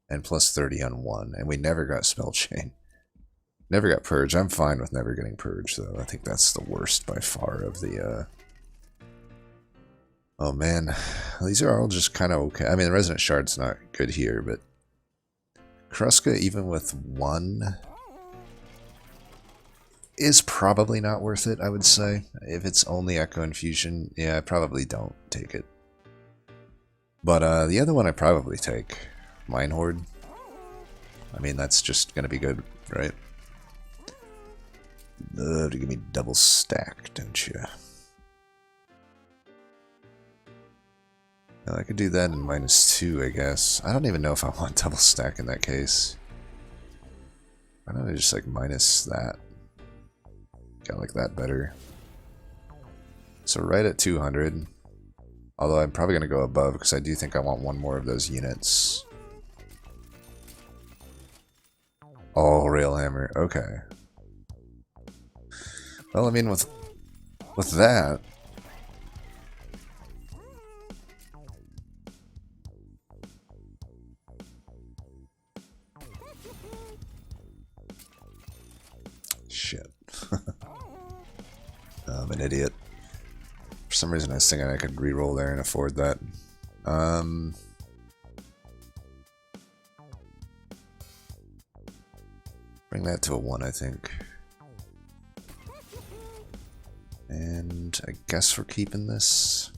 and +30 on 1, and we never got spell chain. Never got purge. I'm fine with never getting purge, though. I think that's the worst by far of the. Oh man, these are all just kind of okay. I mean, the Resonant Shard's not good here, but Kruska, even with 1, is probably not worth it, I would say. If it's only Echo Infusion, yeah, I probably don't take it. But the other one I probably take, Mine Horde. I mean, that's just gonna be good, right? Love to give me double stack, don't you? Well, I could do that in -2, I guess. I don't even know if I want double stack in that case. Why don't I just like minus that? I like that better. So right at 200. Although I'm probably going to go above because I do think I want one more of those units. Oh, Railhammer. Okay. Well, I mean, with that... Shit. I'm an idiot. For some reason I was thinking I could re-roll there and afford that. Bring that to a 1, I think. And I guess we're keeping this.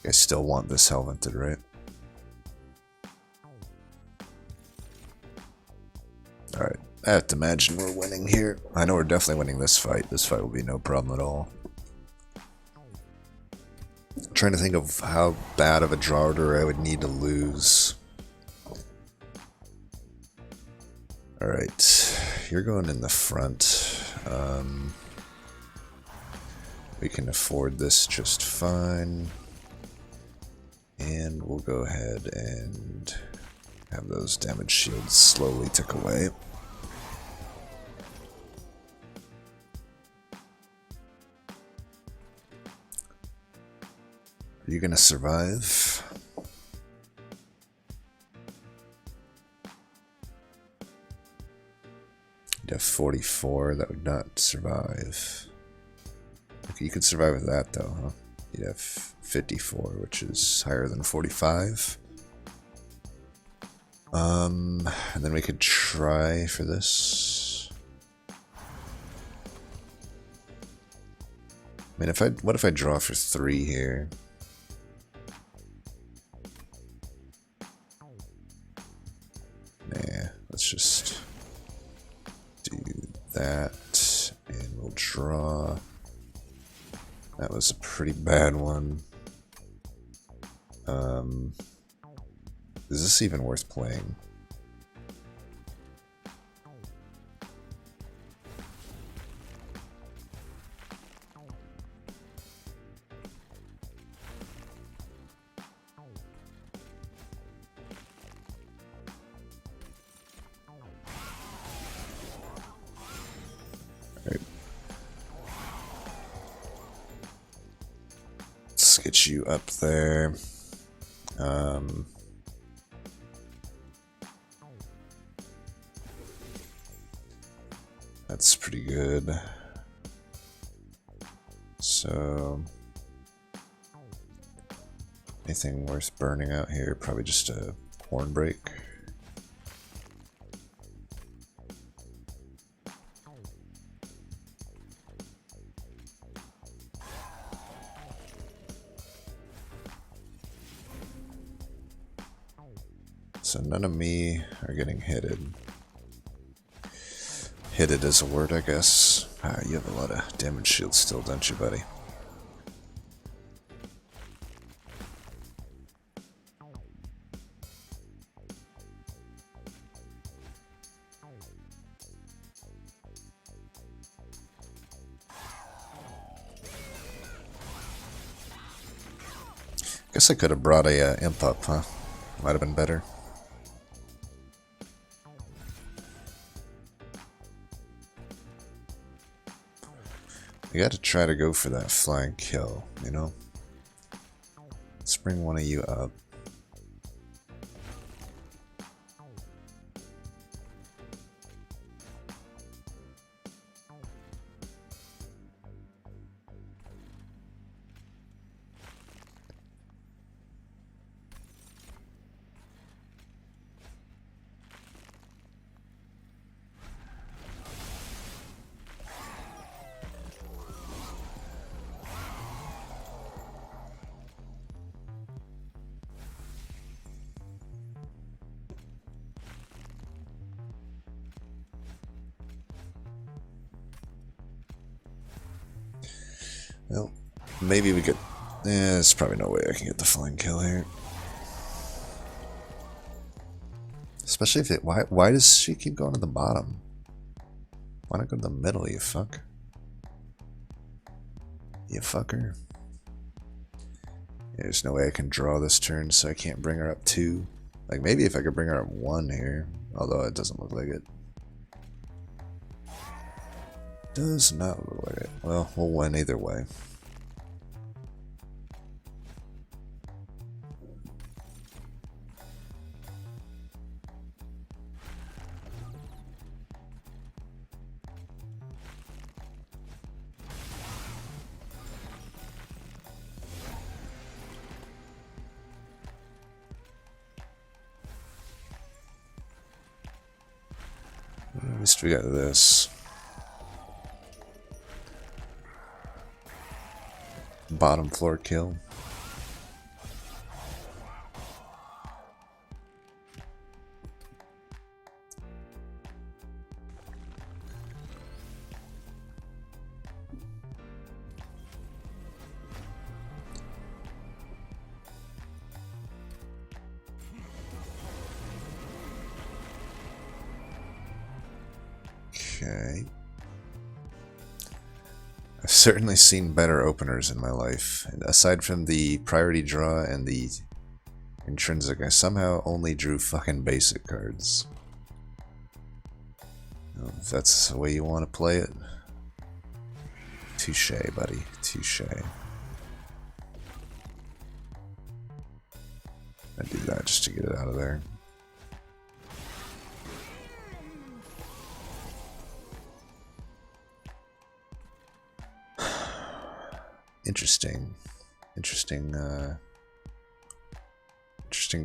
I still want this Helvented, right? Alright, I have to imagine we're winning here. I know we're definitely winning this fight. This fight will be no problem at all. I'm trying to think of how bad of a draw order I would need to lose. Alright, you're going in the front. We can afford this just fine. And we'll go ahead and have those damage shields slowly tick away. Are you gonna survive? You'd have 44, that would not survive. Okay, you could survive with that though, huh? You'd have 54, which is higher than 45. And then we could try for this. I mean, what if I draw for 3 here? Nah, let's just do that, and we'll draw. That was a pretty bad one. Is this even worth playing? Right. Let's get you up there. That's pretty good. So, anything worth burning out here? Probably just a horn break. So none of me are getting hitted. Hitted is a word, I guess. Ah, you have a lot of damage shields still, don't you, buddy? Guess I could have brought a imp up, huh? Might have been better. You got to try to go for that flying kill, you know? Let's bring one of you up. Well, maybe we could... there's probably no way I can get the flying kill here. Especially if it... Why does she keep going to the bottom? Why not go to the middle, you fuck? You fucker. There's no way I can draw this turn, so I can't bring her up 2. Like, maybe if I could bring her up 1 here. Although it doesn't look like it. Does not look like it. Well, we'll win either way. At least we got this. Bottom floor kill. Okay. I've certainly seen better openers in my life. And aside from the priority draw and the intrinsic, I somehow only drew fucking basic cards. Well, if that's the way you want to play it. Touche, buddy. Touche. I do that just to get it out of there. Interesting. Interesting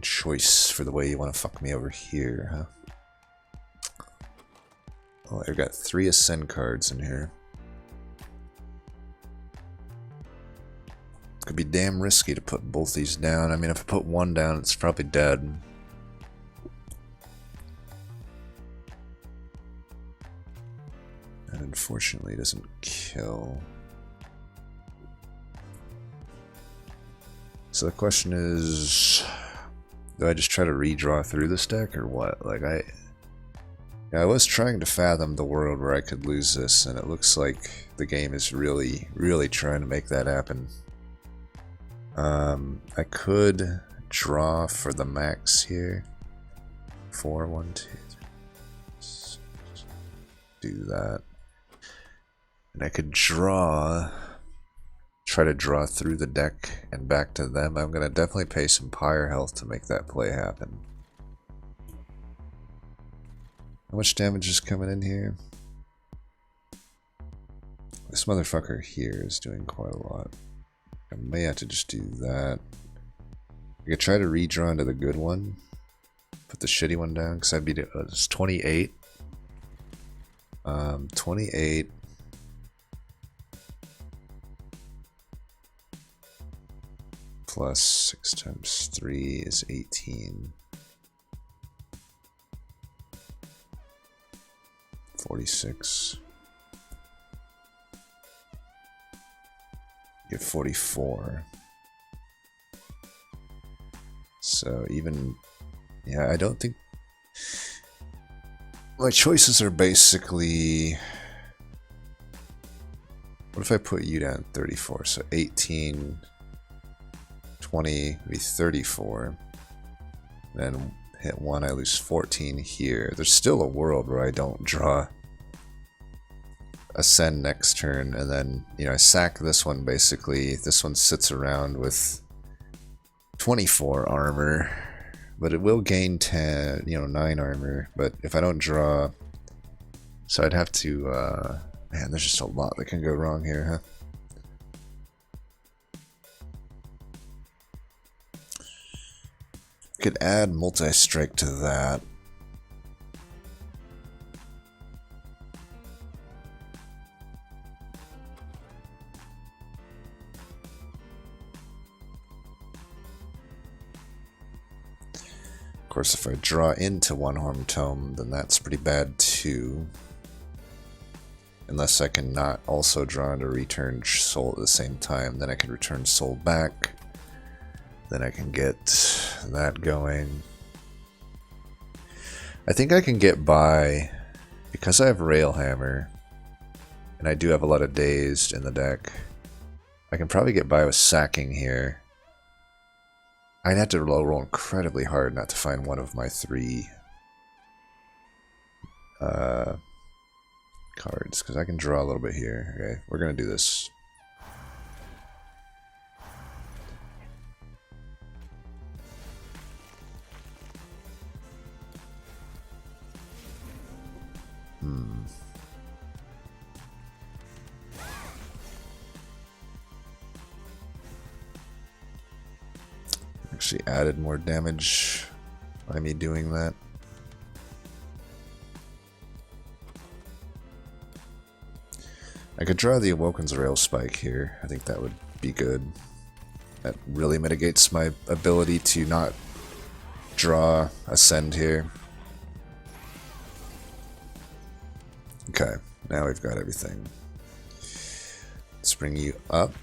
choice for the way you want to fuck me over here, huh? Oh, I've got 3 Ascend cards in here. Could be damn risky to put both these down. I mean, if I put one down, it's probably dead. And unfortunately, it doesn't kill. So the question is, do I just try to redraw through this deck or what? Like I was trying to fathom the world where I could lose this, and it looks like the game is really, really trying to make that happen. I could draw for the max here. 4, 1, 2, 3. Do that. And I could draw... try to draw through the deck and back to them. I'm going to definitely pay some pyre health to make that play happen. How much damage is coming in here? This motherfucker here is doing quite a lot. I may have to just do that. I could try to redraw into the good one. Put the shitty one down, because I'd be... it's 28. 28... plus 6 times 3 is 18. 46. Get 44. So even, yeah, I don't think my choices are basically, what if I put you down 34? So 18, 20 would be 34. Then hit 1, I lose 14 here. There's still a world where I don't draw Ascend next turn, and then, you know, I sack this one basically. This one sits around with 24 armor, but it will gain 10, you know, 9 armor. But if I don't draw, so I'd have to, man, there's just a lot that can go wrong here, huh? Could add multi-strike to that. Of course, if I draw into One Horn Tome, then that's pretty bad too. Unless I can not also draw into Return Soul at the same time, then I can return Soul back. Then I can get that going. I think I can get by, because I have Railhammer, and I do have a lot of Dazed in the deck, I can probably get by with sacking here. I'd have to roll incredibly hard not to find one of my 3 cards, because I can draw a little bit here. Okay, we're going to do this. Actually added more damage by me doing that. I could draw the Awoken's Rail Spike here. I think that would be good. That really mitigates my ability to not draw Ascend here. Okay, now we've got everything. Let's bring you up.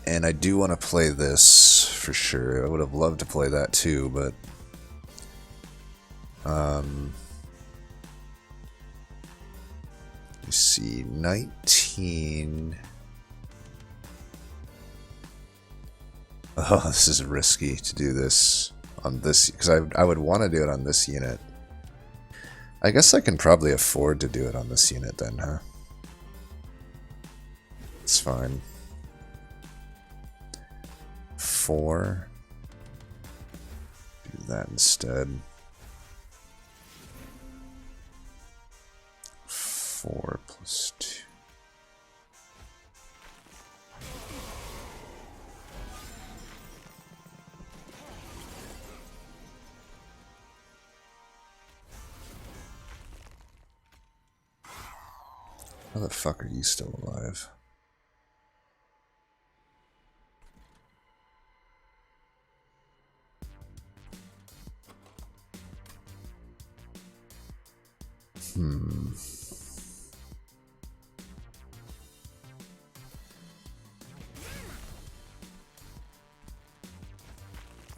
And I do want to play this for sure. I would have loved to play that too, but you see, 19. Oh, this is risky to do this on this, because I would want to do it on this unit. I guess I can probably afford to do it on this unit then, huh? It's fine. 4. Do that instead. 4 plus 2. How the fuck are you still alive?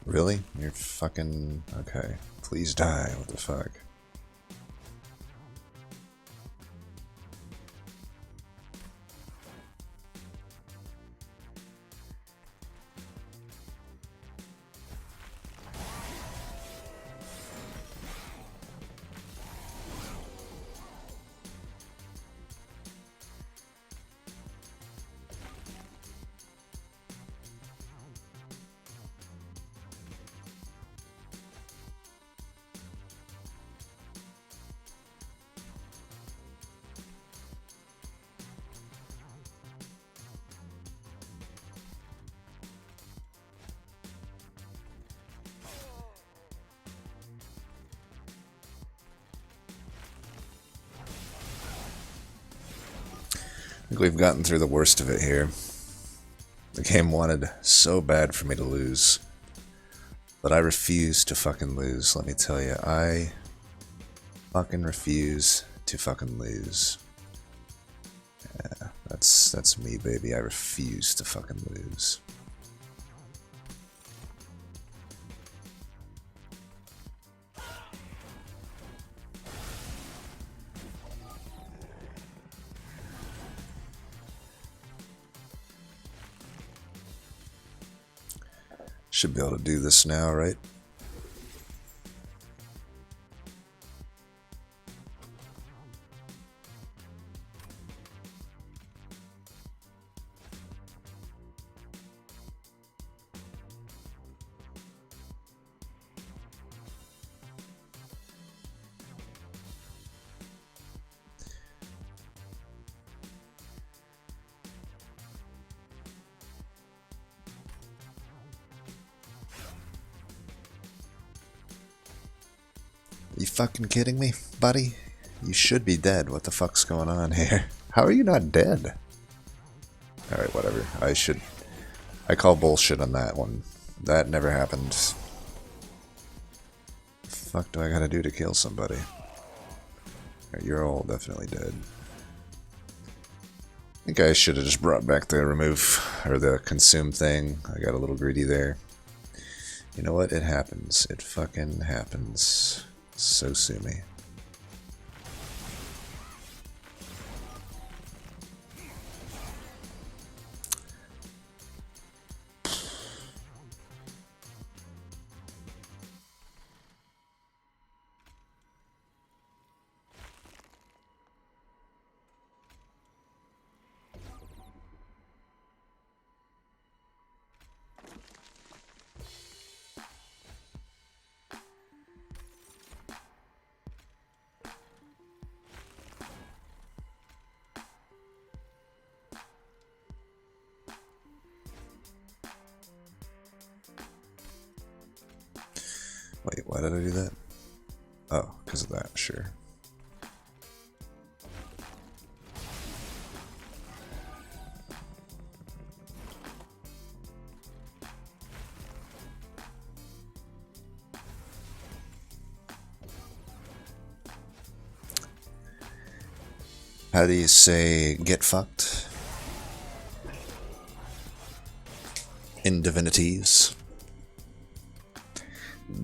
Really? You're fucking... Okay. Please die. What the fuck? I think we've gotten through the worst of it here. The game wanted so bad for me to lose, but I refuse to fucking lose, let me tell you. I fucking refuse to fucking lose. Yeah, that's me, baby. I refuse to fucking lose. Should be able to do this now, right? You fucking kidding me, buddy? You should be dead. What the fuck's going on here? How are you not dead? Alright, whatever. I call bullshit on that one. That never happened. The fuck do I gotta do to kill somebody? Alright, you're all definitely dead. I think I should have just brought back the remove, or the consume thing. I got a little greedy there. You know what? It happens. It fucking happens. So sue me. Wait, why did I do that? Oh, because of that, sure. How do you say get fucked? In divinities.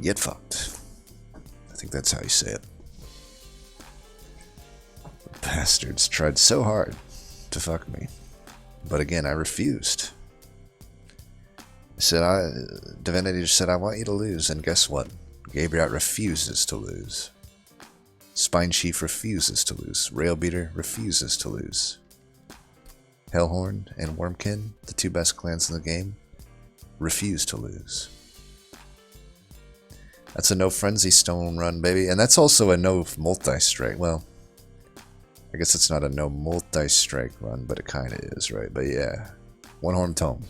Get fucked. I think that's how you say it. The bastards tried so hard to fuck me. But again, I refused. Divinity just said, I want you to lose, and guess what? Gabriel refuses to lose. Spine Chief refuses to lose. Railbeater refuses to lose. Hellhorn and Wormkin, the two best clans in the game, refuse to lose. That's a no Frenzystone run, baby. And that's also a no multi-strike. Well, I guess it's not a no multi-strike run, but it kind of is, right? But yeah, One Horn Tome.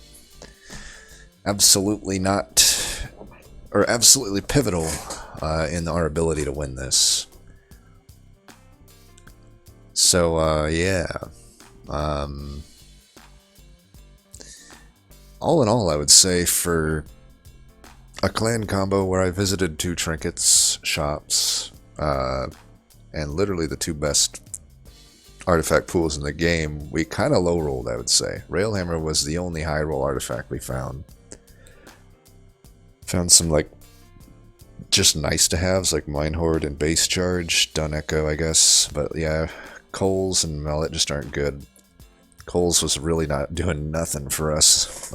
Absolutely not, or absolutely pivotal in our ability to win this. So, yeah. All in all, I would say for a clan combo where I visited 2 trinkets shops, and literally the 2 best artifact pools in the game, we kind of low rolled, I would say. Railhammer was the only high roll artifact we found. Found some, like, just nice to haves, like Mine Horde and Base Charge, Dun Echo, I guess. But yeah, Coles and Mallet just aren't good. Coles was really not doing nothing for us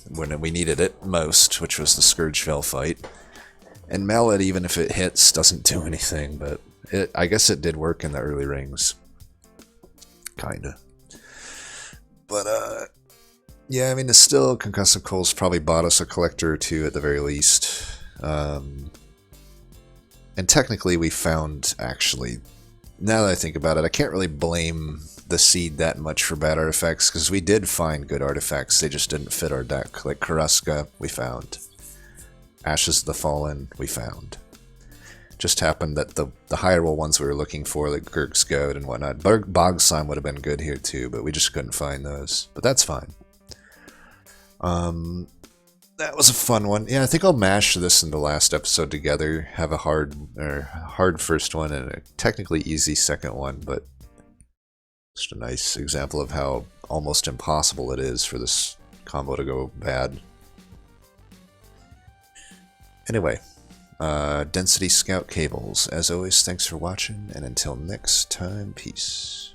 when we needed it most, which was the Scourgefell fight. And Mallet, even if it hits, doesn't do anything, but I guess it did work in the early rings. Kinda. But, yeah, I mean, it's still Concussive Coles probably bought us a collector or 2 at the very least. And technically we found, actually, now that I think about it, I can't really blame the seed that much for bad artifacts, because we did find good artifacts, they just didn't fit our deck. Like Karuska, we found. Ashes of the Fallen, we found. Just happened that the higher roll ones we were looking for, like Gurg's Goad and whatnot, Bog Slime would have been good here too, but we just couldn't find those. But that's fine. That was a fun one. Yeah, I think I'll mash this in the last episode together. Have a hard first one and a technically easy second one, but just a nice example of how almost impossible it is for this combo to go bad. Anyway, Density Scout Cables. As always, thanks for watching, and until next time, peace.